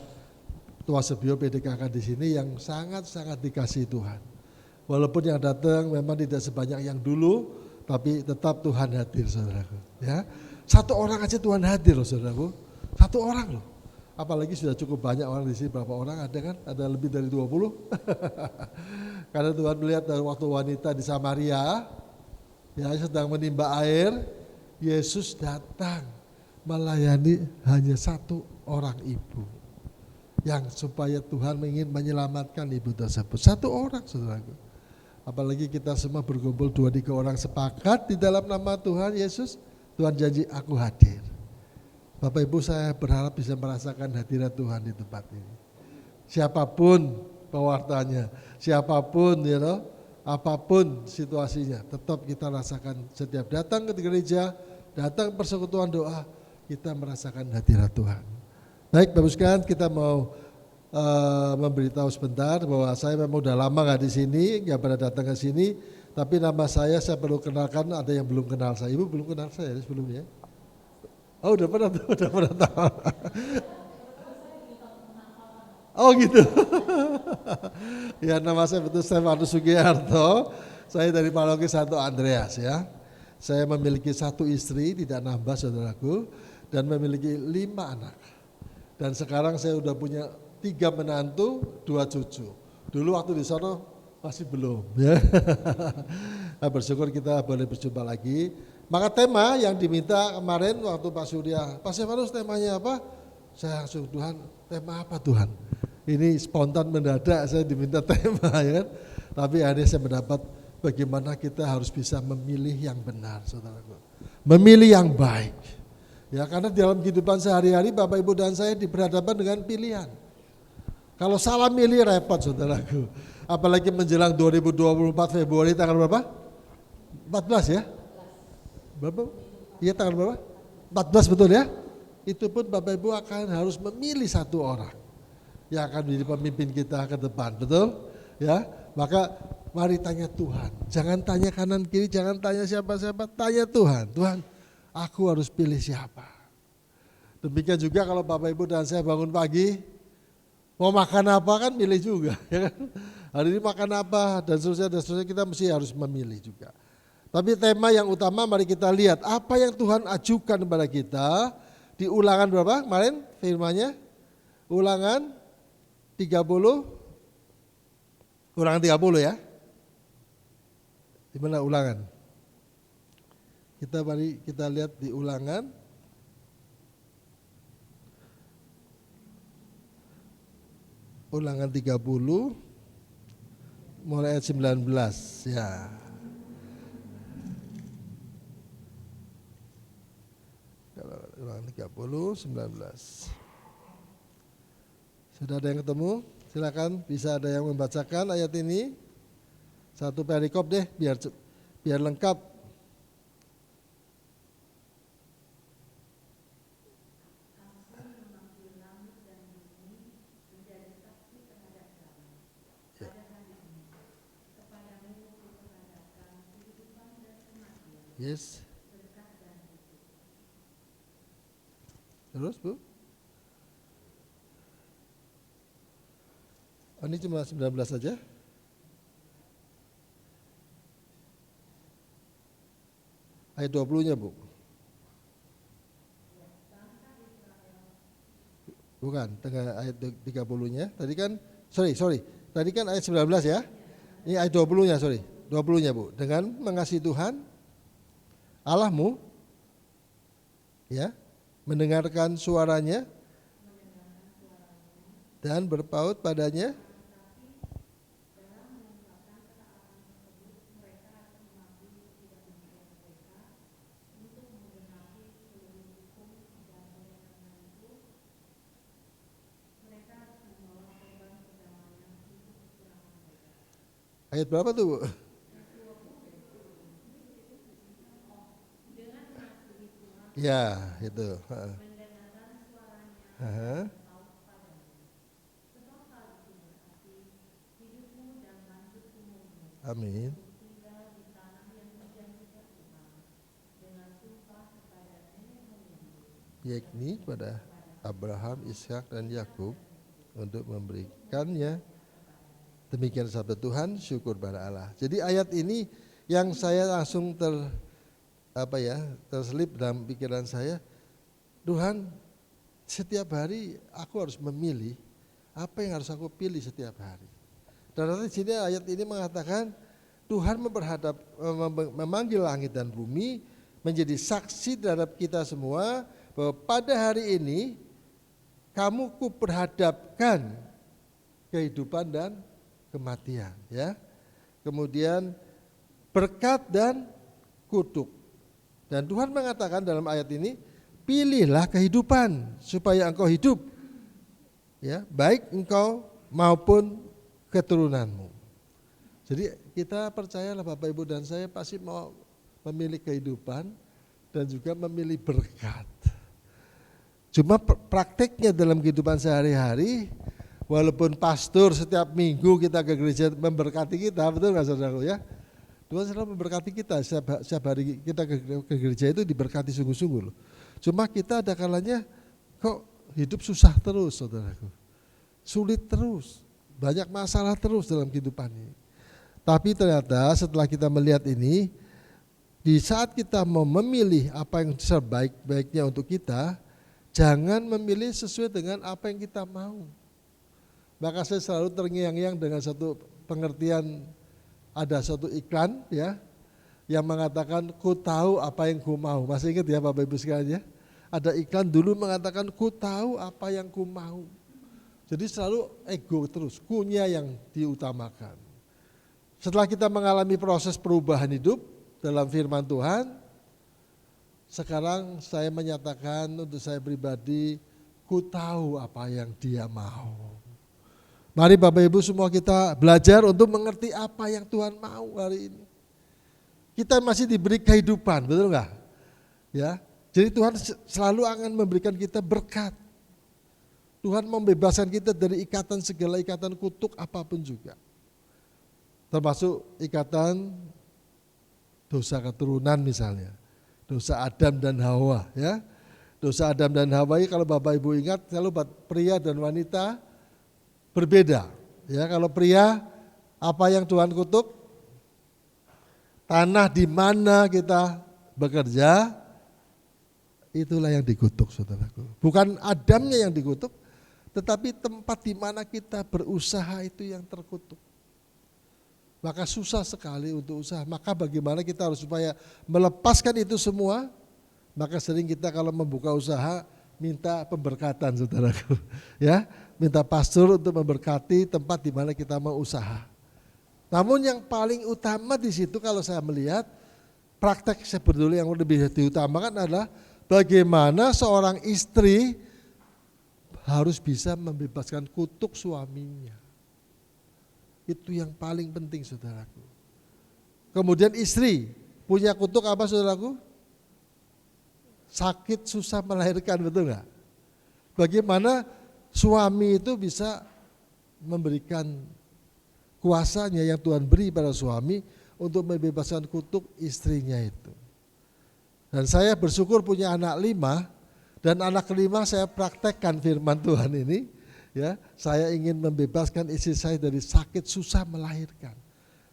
Tua Sebio PDKK di sini yang sangat-sangat dikasihi Tuhan. Walaupun yang datang memang tidak sebanyak yang dulu, tapi tetap Tuhan hadir, saudaraku. Ya, 1 orang aja Tuhan hadir loh, saudaraku. 1 orang loh. Apalagi sudah cukup banyak orang di sini, berapa orang ada kan? Ada lebih dari 20. Karena Tuhan melihat dari waktu wanita di Samaria, ya sedang menimba air, Yesus datang melayani hanya 1 orang ibu. Yang supaya Tuhan ingin menyelamatkan ibu tersebut. 1 orang, saudaraku. Apalagi kita semua berkumpul 2-3 orang sepakat di dalam nama Tuhan Yesus, Tuhan janji aku hadir. Bapak Ibu saya berharap bisa merasakan hadirat Tuhan di tempat ini. Siapapun pewartanya, siapapun apapun situasinya, tetap kita rasakan setiap datang ke gereja, datang persekutuan doa, kita merasakan hadirat Tuhan. Baik Bapak sekalian, kita mau memberitahu sebentar bahwa saya memang udah lama nggak di sini, nggak pernah datang ke sini, tapi nama saya perlu kenalkan, ada yang belum kenal saya. Ibu belum kenal saya sebelumnya? Oh udah pernah tahu. Oh gitu. Ya nama saya betul Stefanus Sugiharto, saya dari Paroki Santo Andreas ya. Saya memiliki 1 istri, tidak nambah saudaraku, dan memiliki 5 anak. Dan sekarang saya udah punya 3 menantu, 2 cucu. Dulu waktu di sana masih belum ya. Nah, bersyukur kita boleh berjumpa lagi. Maka tema yang diminta kemarin waktu Pak Surya, Pak Stefanus temanya apa? Saya langsung, Tuhan tema apa Tuhan? Ini spontan mendadak saya diminta tema ya kan. Tapi akhirnya saya mendapat bagaimana kita harus bisa memilih yang benar, saudaraku. Memilih yang baik. Ya, karena dalam kehidupan sehari-hari Bapak Ibu dan saya diberhadapan dengan pilihan. Kalau salah milih repot, saudaraku. Apalagi menjelang 2024 Februari tanggal berapa? 14 ya? Berapa? Iya tanggal berapa? 14 betul ya? Itu pun Bapak Ibu akan harus memilih satu orang yang akan menjadi pemimpin kita ke depan, betul? Ya, maka mari tanya Tuhan. Jangan tanya kanan kiri, jangan tanya siapa-siapa, tanya Tuhan. Tuhan, aku harus pilih siapa? Demikian juga kalau Bapak Ibu dan saya bangun pagi, mau makan apa kan milih juga, ya kan? Hari ini makan apa dan seterusnya kita mesti harus memilih juga. Tapi tema yang utama mari kita lihat apa yang Tuhan ajukan kepada kita di Ulangan berapa kemarin firman-Nya? Ulangan 30. Ulangan 30 ya. Di mana Ulangan? Mari kita lihat di Ulangan. Ulangan 30 mulai ayat 19 ya. Ulangan 30, 19. Sudah ada yang ketemu? Silakan, bisa ada yang membacakan ayat ini. Satu perikop deh, biar lengkap. Yes. Terus Bu? Oh, ini cuma 19 saja? Ayat 20-nya Bu? Bukan, tengah ayat 30-nya. Tadi kan, sorry. Tadi kan ayat 19 ya? Ini ayat 20-nya, 20-nya Bu. Dengan mengasihi Tuhan, Allahmu, ya, mendengarkan suaranya dan berpaut padanya. Ayat berapa tuh Bu? Ya, itu. Amin. Yakni pada Abraham, Ishak dan Yakub untuk memberikannya. Demikian sabda Tuhan, syukur pada Allah. Jadi ayat ini yang saya langsung terselip dalam pikiran saya, Tuhan, setiap hari aku harus memilih apa yang harus aku pilih setiap hari. Dan nanti sini ayat ini mengatakan Tuhan memanggil langit dan bumi menjadi saksi terhadap kita semua bahwa pada hari ini kamu kuperhadapkan kehidupan dan kematian, ya. Kemudian berkat dan kutuk. Dan Tuhan mengatakan dalam ayat ini, pilihlah kehidupan supaya engkau hidup, ya, baik engkau maupun keturunanmu. Jadi kita percayalah Bapak Ibu dan saya pasti mau memilih kehidupan dan juga memilih berkat. Cuma prakteknya dalam kehidupan sehari-hari, walaupun pastor setiap minggu kita ke gereja memberkati kita, betul nggak saudaraku ya? Tuhan selalu memberkati kita, setiap hari kita ke gereja itu diberkati sungguh-sungguh loh. Cuma kita ada kalanya kok hidup susah terus saudaraku. Sulit terus, banyak masalah terus dalam kehidupan ini. Tapi ternyata setelah kita melihat ini, di saat kita mau memilih apa yang sebaik-baiknya untuk kita, jangan memilih sesuai dengan apa yang kita mau. Maka saya selalu terngiang-ngiang dengan satu pengertian, ada satu iklan ya, yang mengatakan ku tahu apa yang ku mau. Masih ingat ya Bapak Ibu sekalian ya? Ada iklan dulu mengatakan ku tahu apa yang ku mau. Jadi selalu ego terus, kunya yang diutamakan. Setelah kita mengalami proses perubahan hidup dalam firman Tuhan, sekarang saya menyatakan untuk saya pribadi, ku tahu apa yang Dia mau. Mari Bapak Ibu semua kita belajar untuk mengerti apa yang Tuhan mau hari ini. Kita masih diberi kehidupan, betul enggak? Ya, jadi Tuhan selalu akan memberikan kita berkat. Tuhan membebaskan kita dari ikatan segala ikatan kutuk apapun juga. Termasuk ikatan dosa keturunan misalnya. Dosa Adam dan Hawa ya. Dosa Adam dan Hawa kalau Bapak Ibu ingat kalau pria dan wanita berbeda. Ya, kalau pria apa yang Tuhan kutuk? Tanah di mana kita bekerja itulah yang dikutuk saudaraku. Bukan Adamnya yang dikutuk, tetapi tempat di mana kita berusaha itu yang terkutuk. Maka susah sekali untuk usaha. Maka bagaimana kita harus supaya melepaskan itu semua? Maka sering kita kalau membuka usaha minta pemberkatan saudaraku. Ya, minta pastor untuk memberkati tempat di mana kita mau usaha. Namun yang paling utama di situ kalau saya melihat praktek sebetulnya yang lebih diutamakan adalah bagaimana seorang istri harus bisa membebaskan kutuk suaminya. Itu yang paling penting saudaraku. Kemudian istri punya kutuk apa saudaraku? Sakit susah melahirkan, betul enggak? Bagaimana suami itu bisa memberikan kuasanya yang Tuhan beri pada suami untuk membebaskan kutuk istrinya itu. Dan saya bersyukur punya anak 5 dan anak kelima saya praktekkan firman Tuhan ini. Ya, saya ingin membebaskan istri saya dari sakit susah melahirkan.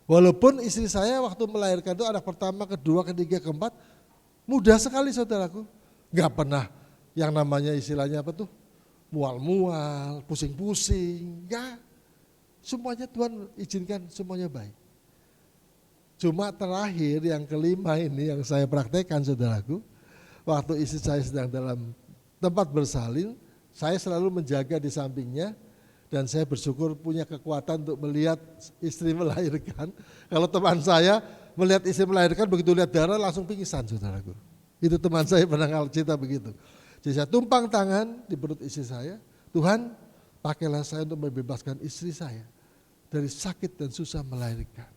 Walaupun istri saya waktu melahirkan itu anak pertama, kedua, ketiga, keempat mudah sekali saudaraku. Gak pernah yang namanya istilahnya apa tuh mual-mual, pusing-pusing, enggak. Semuanya Tuhan izinkan semuanya baik. Cuma terakhir yang kelima ini yang saya praktekkan saudaraku, waktu istri saya sedang dalam tempat bersalin, saya selalu menjaga di sampingnya dan saya bersyukur punya kekuatan untuk melihat istri melahirkan. Kalau teman saya melihat istri melahirkan begitu lihat darah langsung pingsan saudaraku. Itu teman saya pernah cerita begitu. Jadi saya tumpang tangan di perut istri saya, Tuhan pakailah saya untuk membebaskan istri saya dari sakit dan susah melahirkan.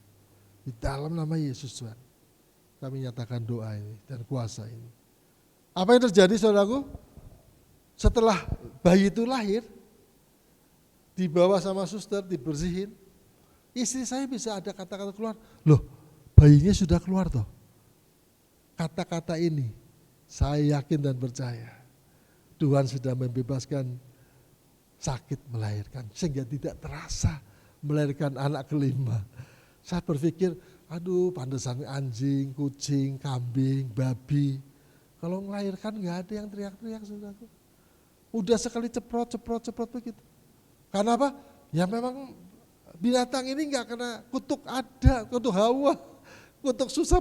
Di dalam nama Yesus Tuhan, kami nyatakan doa ini dan kuasa ini. Apa yang terjadi saudaraku? Setelah bayi itu lahir, dibawa sama suster, dibersihin, istri saya bisa ada kata-kata keluar, loh bayinya sudah keluar toh. Kata-kata ini, saya yakin dan percaya, Tuhan sudah membebaskan sakit melahirkan, sehingga tidak terasa melahirkan anak kelima. Saya berpikir, aduh pantesan anjing, kucing, kambing, babi. Kalau melahirkan nggak ada yang teriak-teriak saudaraku. Udah sekali ceprot begitu. Karena apa? Ya memang binatang ini nggak kena kutuk ada, kutuk Hawa, kutuk susah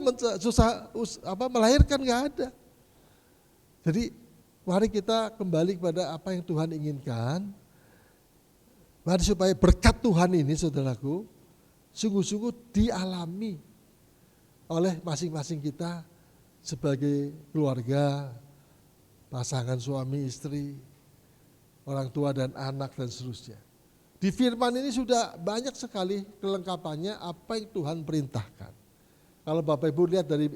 melahirkan nggak ada. Jadi mari kita kembali kepada apa yang Tuhan inginkan. Mari supaya berkat Tuhan ini saudaraku sungguh-sungguh dialami oleh masing-masing kita sebagai keluarga, pasangan suami istri, orang tua dan anak dan seterusnya. Di firman ini sudah banyak sekali kelengkapannya apa yang Tuhan perintahkan. Kalau Bapak Ibu lihat dari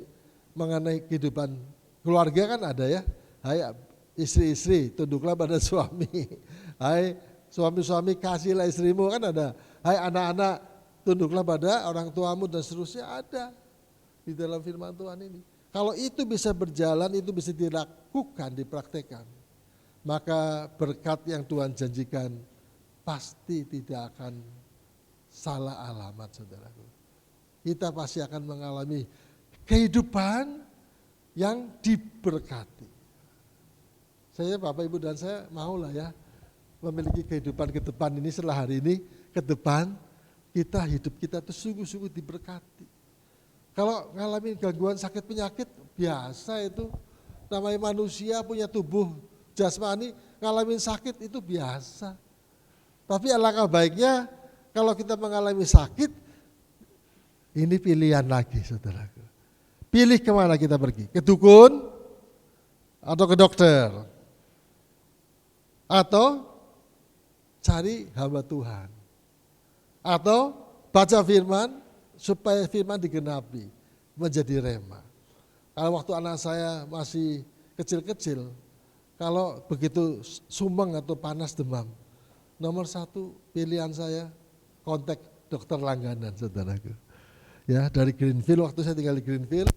mengenai kehidupan keluarga kan ada ya, hai istri-istri tunduklah pada suami, hai suami-suami kasihlah istrimu, kan ada, hai anak-anak tunduklah pada orang tuamu dan seterusnya, ada di dalam firman Tuhan ini. Kalau itu bisa berjalan, itu bisa dilakukan, dipraktekkan, maka berkat yang Tuhan janjikan pasti tidak akan salah alamat saudaraku. Kita pasti akan mengalami kehidupan yang diberkati. Saya Bapak Ibu dan saya maulah ya memiliki kehidupan ke depan ini setelah hari ini ke depan hidup kita itu sungguh-sungguh diberkati. Kalau ngalamin gangguan sakit penyakit biasa itu, namanya manusia punya tubuh jasmani, ngalamin sakit itu biasa. Tapi alangkah baiknya kalau kita mengalami sakit, ini pilihan lagi saudaraku. Pilih kemana kita pergi, ke dukun atau ke dokter, atau cari hamba Tuhan, atau baca firman supaya firman digenapi menjadi rema. Kalau waktu anak saya masih kecil-kecil, kalau begitu sumeng atau panas demam, nomor satu pilihan saya kontak dokter langganan saudaraku. Ya, dari Greenfield, waktu saya tinggal di Greenfield,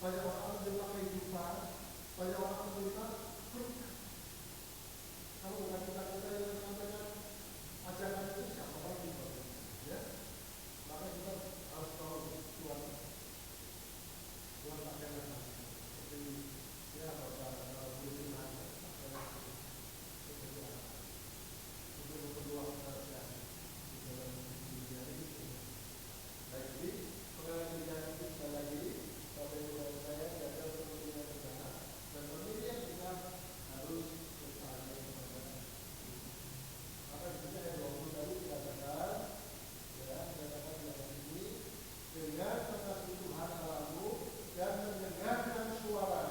banyak orang menerima kehidupan, banyak orang menerima berkat. Kalau bukan kita yang menyampaikan ajaran itu siapa lagi? Ya, maka kita harus tahu Tuhan pakai nama. Seperti ya kalau belum ada, untuk berdoa kepada di dalam dunia ini. Baik, jadi pengalaman yang kita lagi, Bapak Ibu saya ada kepentingan negara dan pemilihan kita harus bertanya kepada maka kita yang 20 tadi dikatakan ya, dikatakan di ayat ini dengan mengasihi Tuhan Allahmu dan mendengarkan suara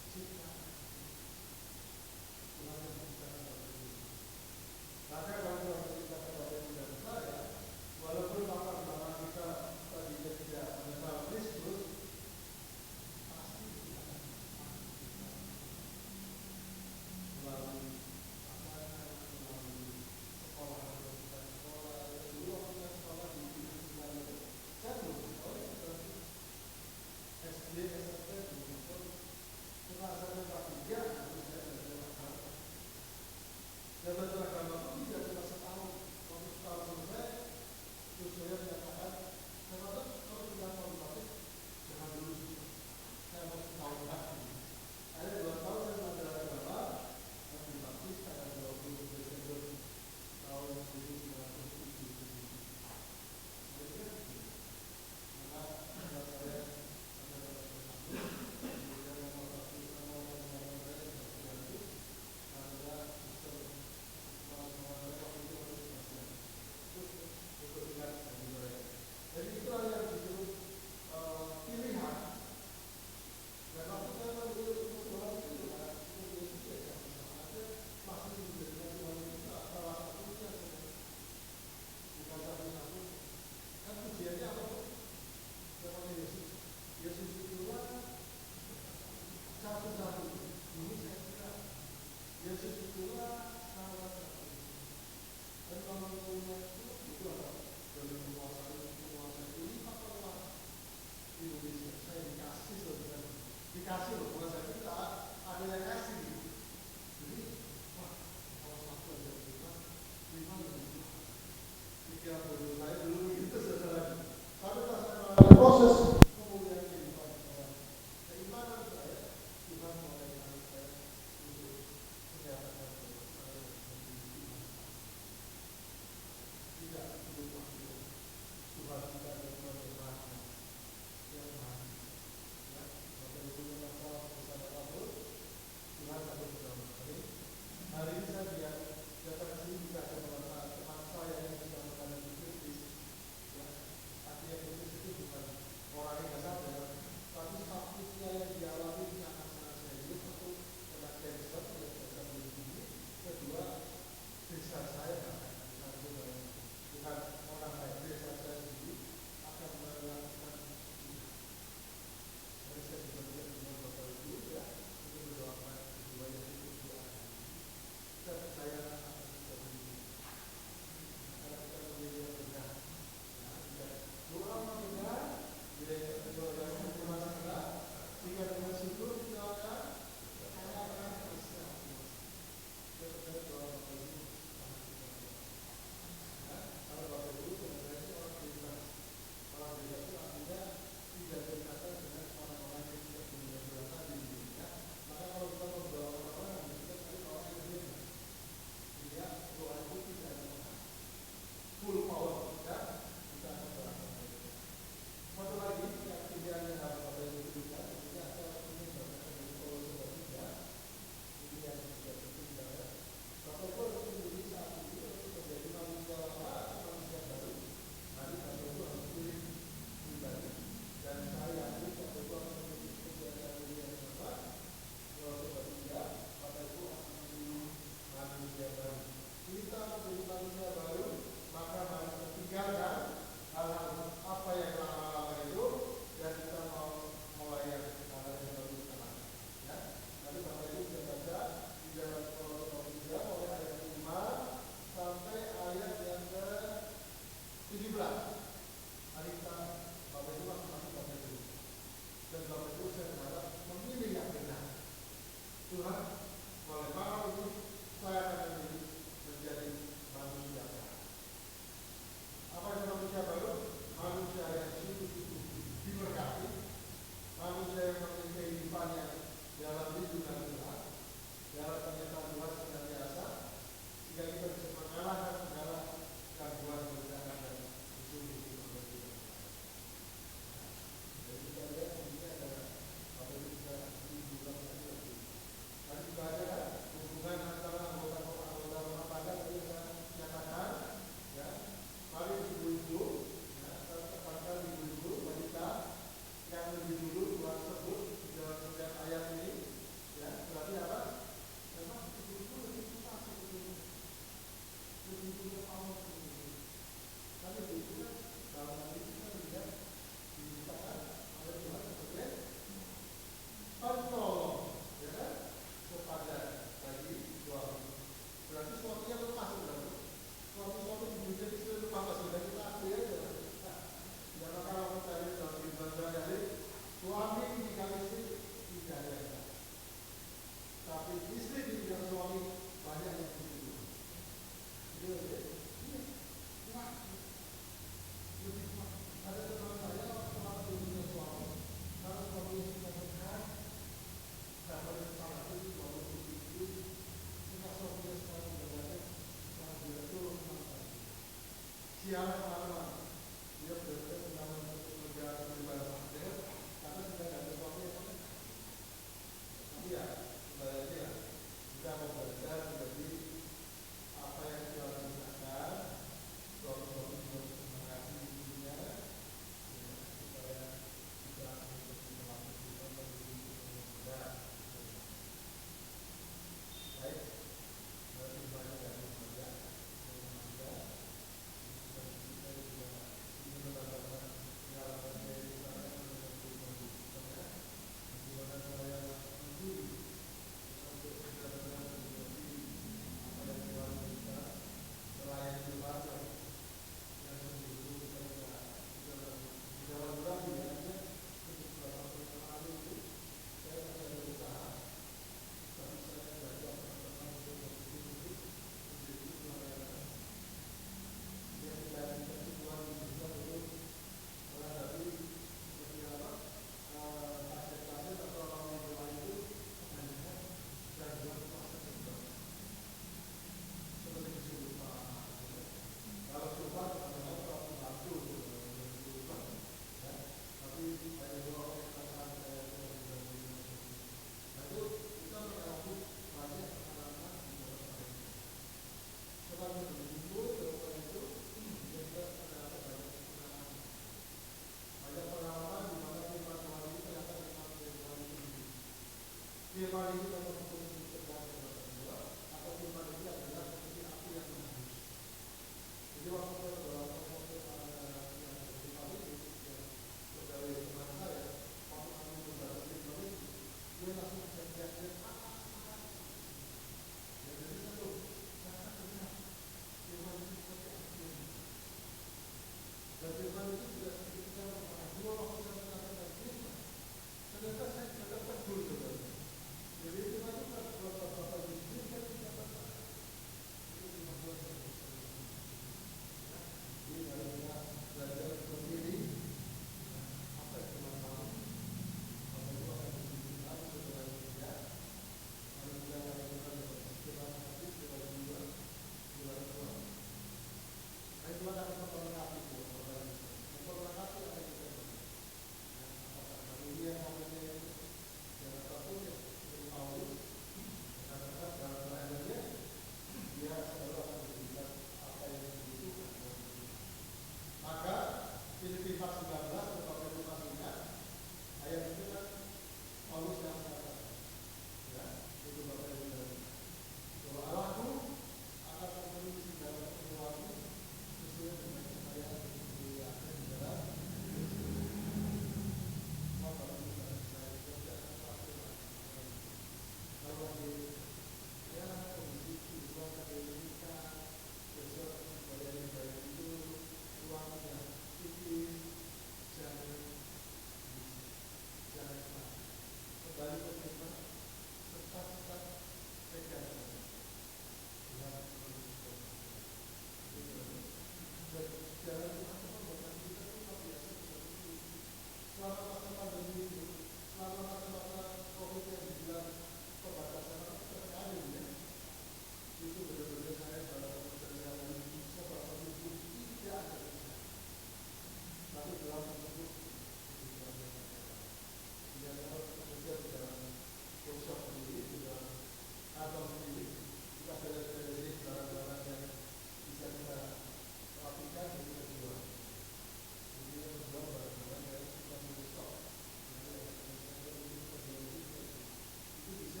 Itu bisa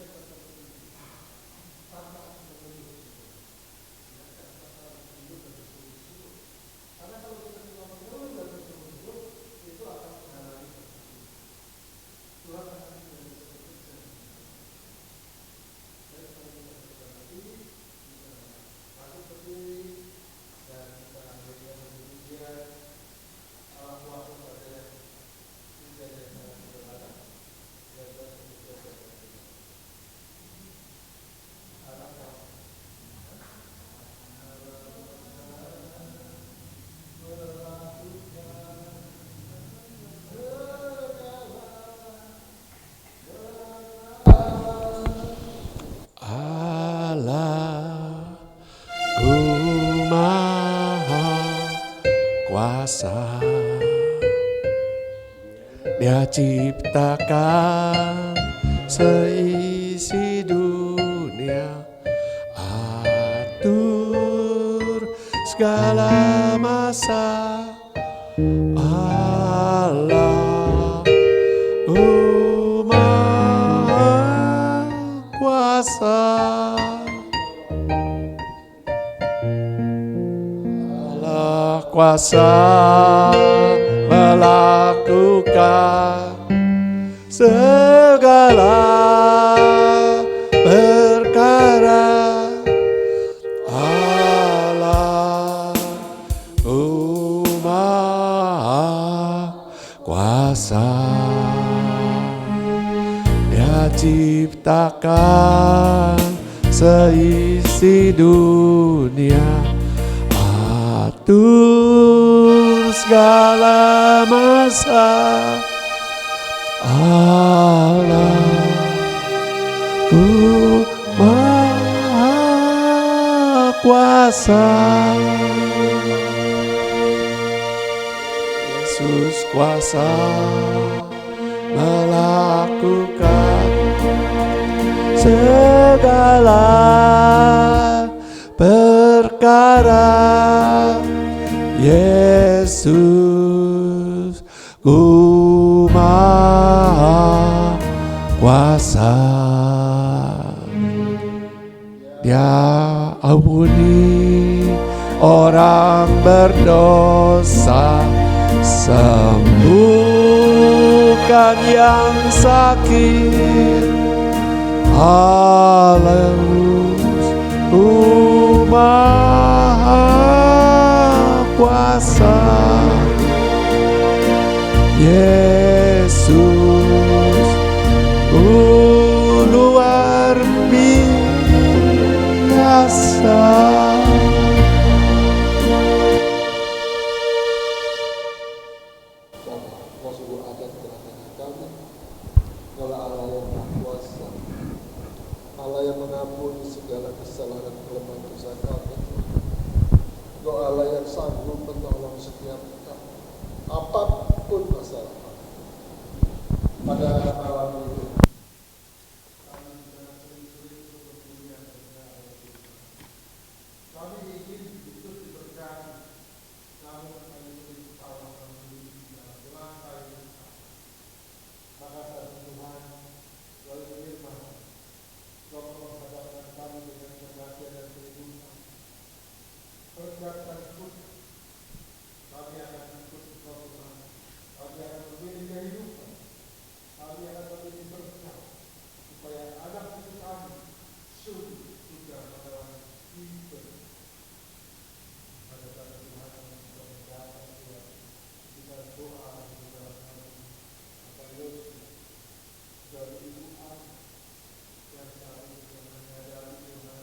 Dia ciptakan seisi dunia, atur segala masa. Allah Maha Kuasa, Allah kuasa melakukan segala perkara. Allah Maha Kuasa, Dia ciptakan seisi dunia, atur segala masa. Allah Maha Kuasa, Yesus kuasa melakukan segala perkara. Yesus Maha Kuasa, Dia ampuni orang berdosa, sembuhkan yang sakit. Haleluya, Maha Kuasa, Yesus luar biasa. Allah yang mengampuni segala kesalahan dan kelemahan dosa kami. Engkau Allah yang sanggup menolong setiap kami, apapun masalah kami. Pada malam ini kami ingin itu diberkati, namun kami ingin Allah memberi dalam langkah ini. Maka satu Tuhan, melalui firman, Kau menghadapkan kami dengan kebahagiaan dan kehidupan. Persiapkan pun, kami akan ikut Kau Tuhan. Kami akan memilih kehidupan. Kami akan memilih berkah, supaya anak cucu kami sungguh juga mengalami hidup. Pada saat Tuhan kita mendapat Tuhan, kita doa di dalam kami. Maka Yesus dari Ibu Allah yang saat ini menyadari Tuhan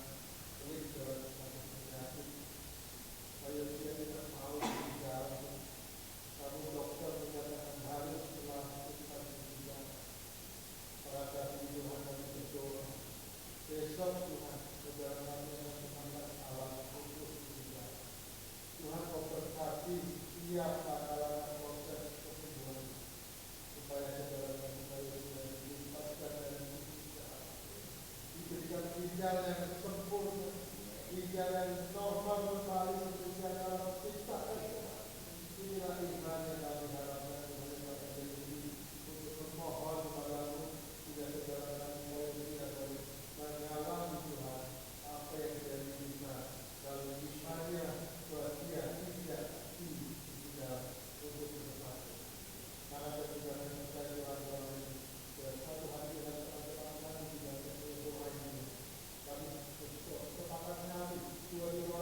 pelik dalam satu penyakit, supaya dia tidak mau ditinggalkan. Namun dokter menyatakan harus melakukan tindakan. Pada saat ini Tuhan kami berdoa, besok Tuhan saudara kami akan menambah alat untuk tindakan. Tuhan memberkati setiap bakalan proses kesembuhan, supaya saudara kami sudah dilimpahkan dari tindakan. Diberikan ginjal yang sempurna, ginjal yang normal kembali seperti yang dalam ciptaan. Inilah iman yang kami harapkan Tuhan pada hari ini, untuk memohon kepadamu, tidak saudara kami tidak boleh mengalami Tuhan apa yang terjadi di kita, lalu imannya bahwa dia tidak untuk berdepan. Maka ketika kita Tuhan dan satu hati dan satu kami tidak berdoa ini, kami sepakat kami 2020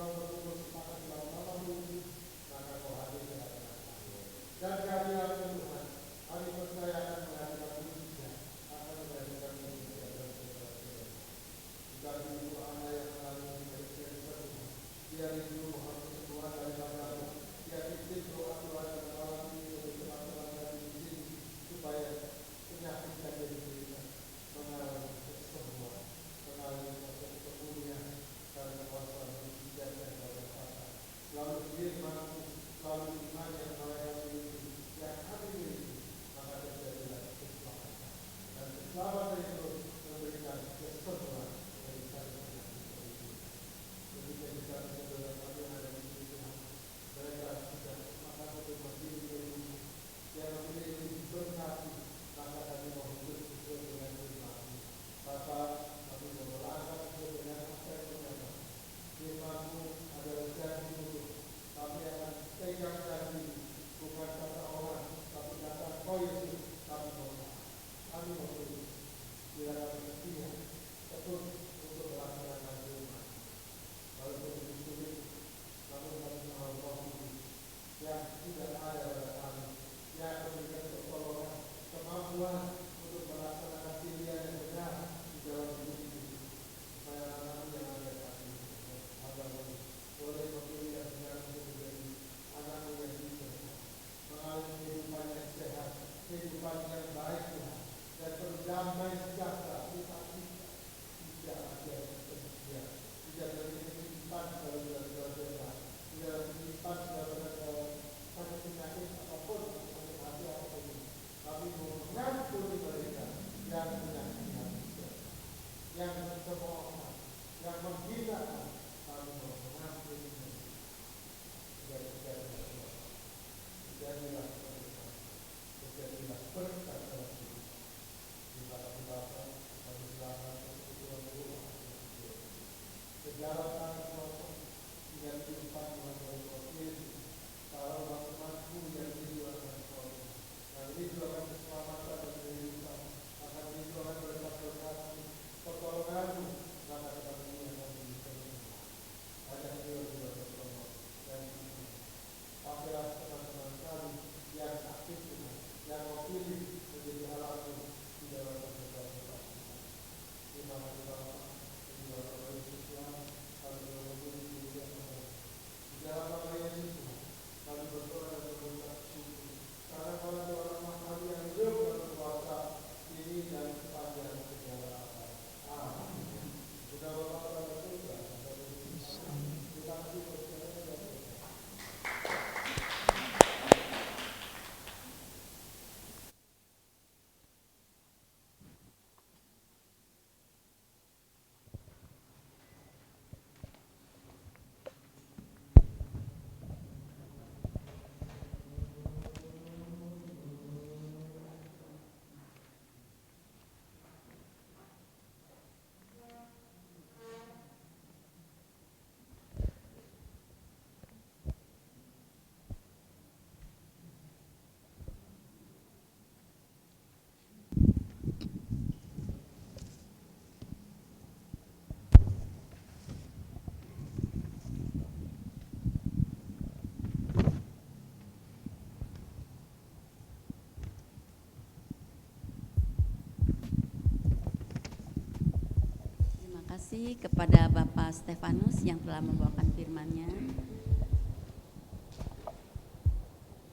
kasih kepada Bapak Stefanus yang telah membawakan firman-Nya.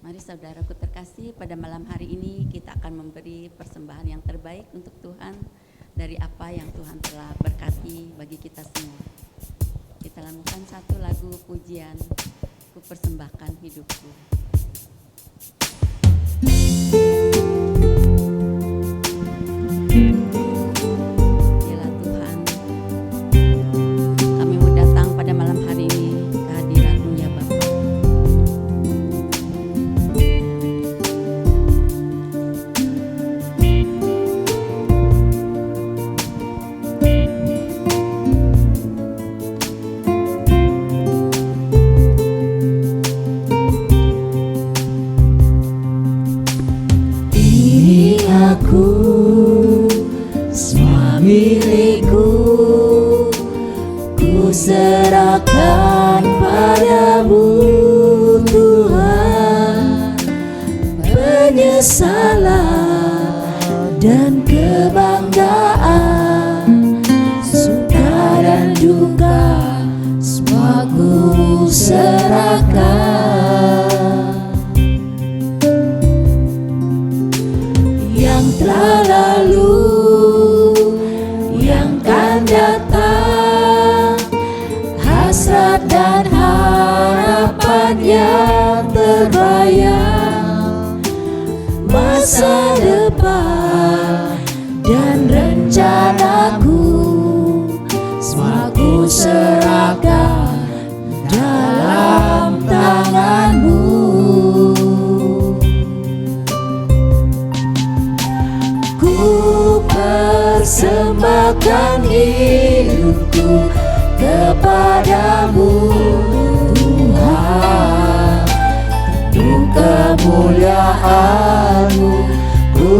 Mari saudaraku terkasih, pada malam hari ini kita akan memberi persembahan yang terbaik untuk Tuhan dari apa yang Tuhan telah berkati bagi kita semua. Kita lakukan satu lagu pujian, Ku Persembahkan Hidupku. Serahkan padamu Tuhan penyesalan dan kebanggaan, suka dan duka semua ku serahkan. Yang telah lalu, yang akan datang, hasrat dan harapan yang terbayang, masa depan dan rencanaku, semua ku serahkan dalam tanganmu. Ku persembahkan hidupku kepadamu Tuhan, untuk kemuliaan-Mu ku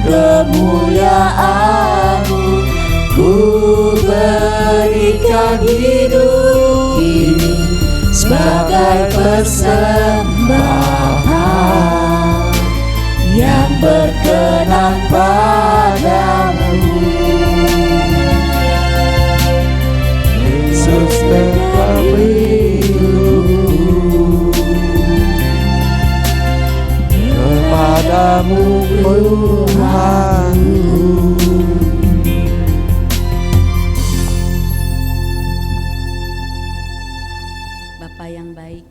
kemuliaan-Mu. Ku berikan hidup ini sebagai persembahan yang berkenan padamu. Yesus berlindung kepadamu Tuhanku. Bapa yang baik,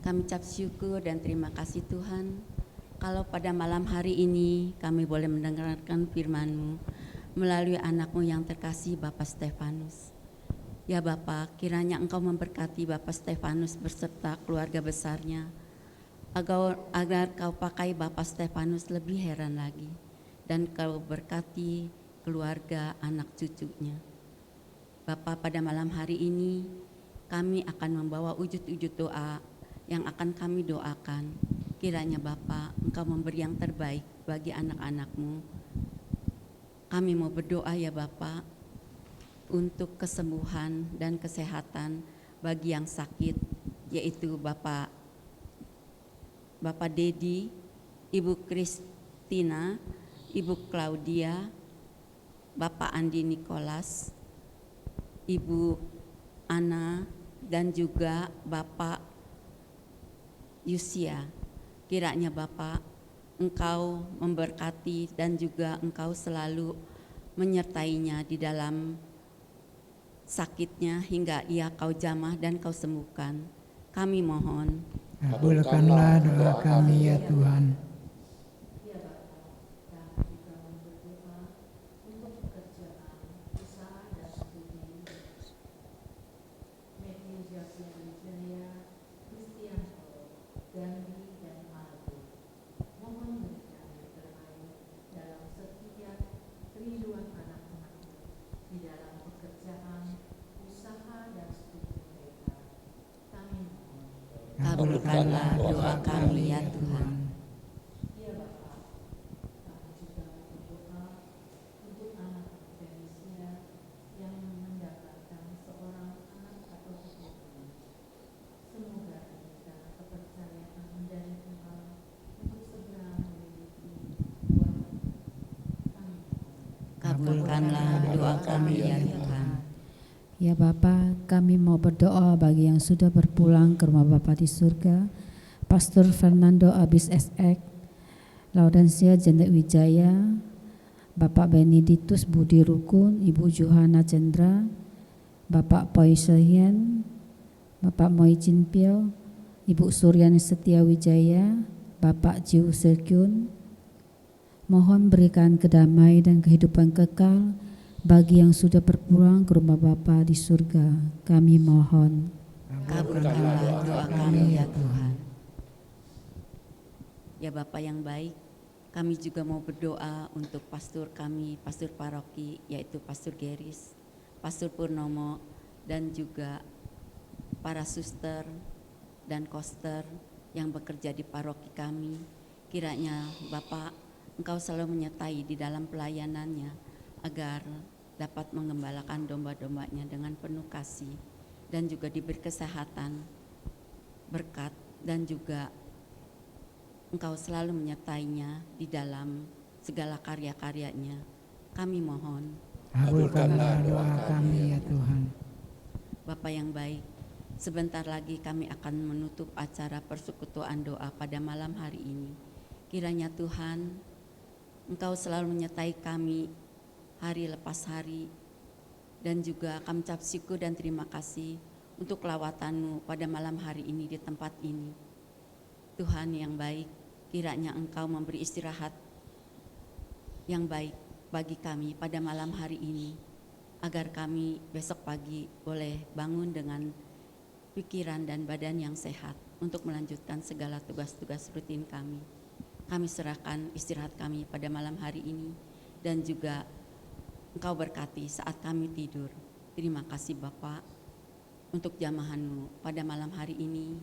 kami ucap syukur dan terima kasih Tuhan, kalau pada malam hari ini kami boleh mendengarkan firman-Mu melalui anak-Mu yang terkasih Bapak Stefanus. Ya Bapa, kiranya Engkau memberkati Bapak Stefanus beserta keluarga besarnya, agar Kau pakai Bapak Stefanus lebih heran lagi, dan Kau berkati keluarga anak cucunya. Bapa, pada malam hari ini kami akan membawa wujud-wujud doa yang akan kami doakan. Kiranya Bapa, Engkau memberi yang terbaik bagi anak-anak-Mu. Kami mau berdoa ya Bapa, untuk kesembuhan dan kesehatan bagi yang sakit, yaitu Bapak Dedi, Ibu Kristina, Ibu Claudia, Bapak Andi Nikolas, Ibu Ana, dan juga Bapak Yusia. Kiranya Bapak, Engkau memberkati dan juga Engkau selalu menyertainya di dalam sakitnya hingga ia Kau jamah dan Kau sembuhkan. Kami mohon, kabulkanlah doa kami ya Tuhan. kabulkanlah doa kami ya Tuhan. Kabulkanlah doa kami ya Tuhan. Ya Bapa, kami mau berdoa bagi yang sudah berpulang ke rumah Bapa di surga, Pastor Fernando Abis SX, Laudensia Jendek Wijaya, Bapak Benedictus Budi Rukun, Ibu Johanna Cendra, Bapak Poi Sehien, Bapak Moi Jinpil, Ibu Suryani Setia Wijaya, Bapak Jiu Sekyun. Mohon berikan kedamaian dan kehidupan kekal bagi yang sudah berpulang ke rumah Bapa di surga. Kami mohon. Kabulkanlah doa kami ya Tuhan. Ya Bapa yang baik, kami juga mau berdoa untuk pastor kami, pastor paroki, yaitu Pastor Geris, Pastor Purnomo, dan juga para suster dan koster yang bekerja di paroki kami. Kiranya Bapak, Engkau selalu menyertai di dalam pelayanannya, agar dapat mengembalakan domba-dombanya dengan penuh kasih, dan juga diberi kesehatan, berkat, dan juga Engkau selalu menyertainya di dalam segala karya-karyanya. Kami mohon. Kabulkanlah doa kami ya Tuhan. Bapa yang baik, sebentar lagi kami akan menutup acara persekutuan doa pada malam hari ini. Kiranya Tuhan, Engkau selalu menyertai kami hari lepas hari, dan juga kami ucap syukur dan terima kasih untuk lawatan-Mu pada malam hari ini di tempat ini. Tuhan yang baik, kiranya Engkau memberi istirahat yang baik bagi kami pada malam hari ini, agar kami besok pagi boleh bangun dengan pikiran dan badan yang sehat untuk melanjutkan segala tugas-tugas rutin kami. Kami serahkan istirahat kami pada malam hari ini, dan juga Engkau berkati saat kami tidur. Terima kasih Bapa untuk jamahan-Mu pada malam hari ini,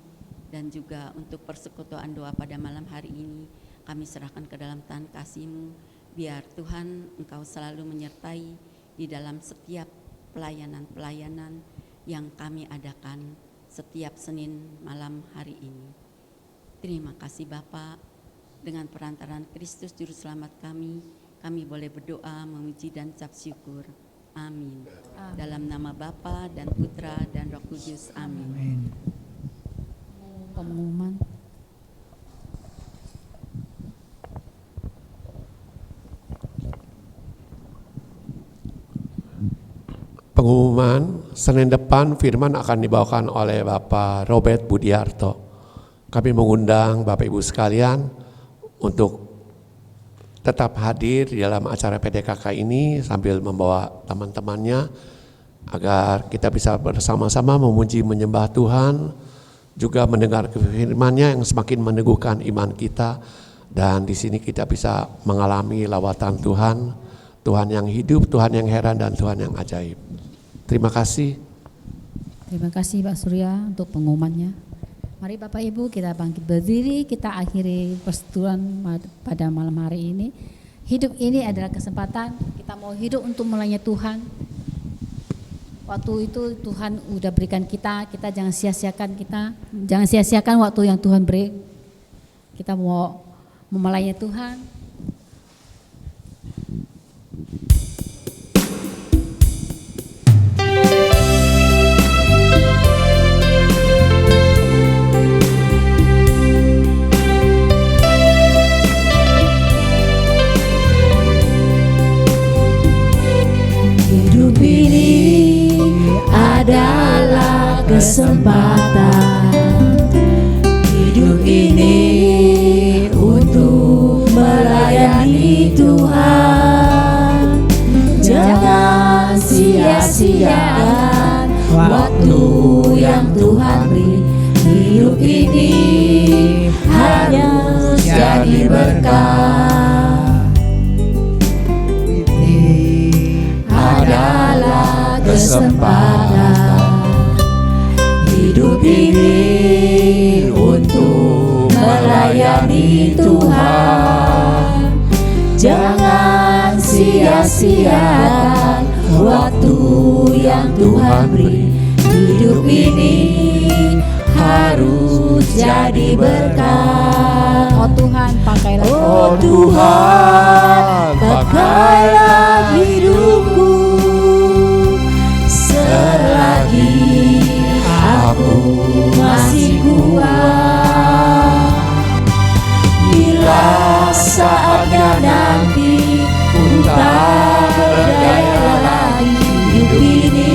dan juga untuk persekutuan doa pada malam hari ini. Kami serahkan ke dalam tangan kasih-Mu. biar Tuhan Engkau selalu menyertai di dalam setiap pelayanan-pelayanan yang kami adakan setiap Senin malam hari ini. Terima kasih Bapa, dengan perantaraan Kristus Juru Selamat kami boleh berdoa, memuji dan ucap syukur. Amin. Dalam nama Bapa dan Putra dan Roh Kudus. Amin. Pengumuman. Pengumuman, Senin depan firman akan dibawakan oleh Bapak Robert Budiarto. Kami mengundang Bapak Ibu sekalian untuk tetap hadir di dalam acara PDKK ini sambil membawa teman-temannya agar kita bisa bersama-sama memuji menyembah Tuhan, juga mendengar firman-Nya yang semakin meneguhkan iman kita, dan di sini kita bisa mengalami lawatan Tuhan, Tuhan yang hidup, Tuhan yang heran, dan Tuhan yang ajaib. Terima kasih. Terima kasih Pak Surya untuk pengumumannya. Mari Bapak Ibu kita bangkit berdiri, kita akhiri persetujuan pada malam hari ini. Hidup ini adalah kesempatan, kita mau hidup untuk melayani Tuhan. Waktu itu Tuhan udah berikan kita jangan sia-siakan waktu yang Tuhan beri. Kita mau melayani Tuhan. Adalah kesempatan, hidup ini untuk melayani Tuhan. Jangan sia-siakan waktu yang Tuhan beri. Hidup ini harus jadi berkat. Adalah kesempatan, hidup ini untuk melayani Tuhan. Jangan sia-siakan waktu yang Tuhan beri. Hidup ini harus jadi berkat. Oh Tuhan, pakailah. Oh Tuhan, pakailah hidupku selagi aku masih kuat. Bila saatnya nanti ku tak berdaya lagi, hidup ini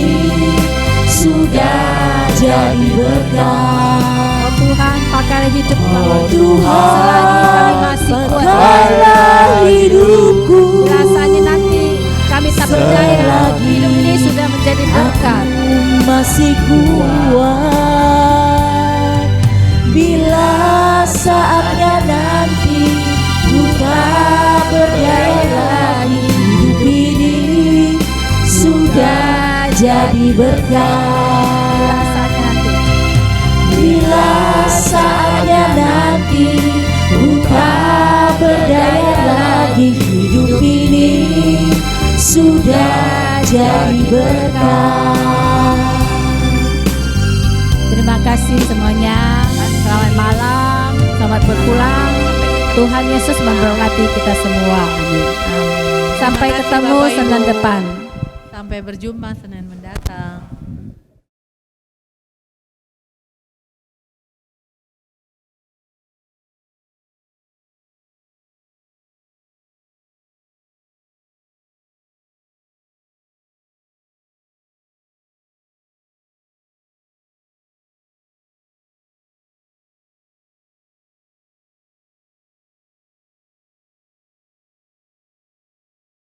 sudah jadi berkat. Oh Tuhan, pakailah hidup kami. Oh Tuhan, Selagi kami masih kuat, pakailah hidupku. rasanya nanti kami tak berdaya. Hidup ini sudah menjadi berkat. Masih kuat. Bila saatnya nanti ku tak berdaya lagi, hidup ini sudah jadi berkat. Bila saatnya nanti ku tak berdaya lagi, hidup ini sudah jadi berkat. Terima kasih semuanya. Selamat malam, selamat berpulang. Tuhan Yesus memberkati kita semua. Amin. Sampai Terima kasih, ketemu Bapak, Senin Ibu. depan. Sampai berjumpa Senin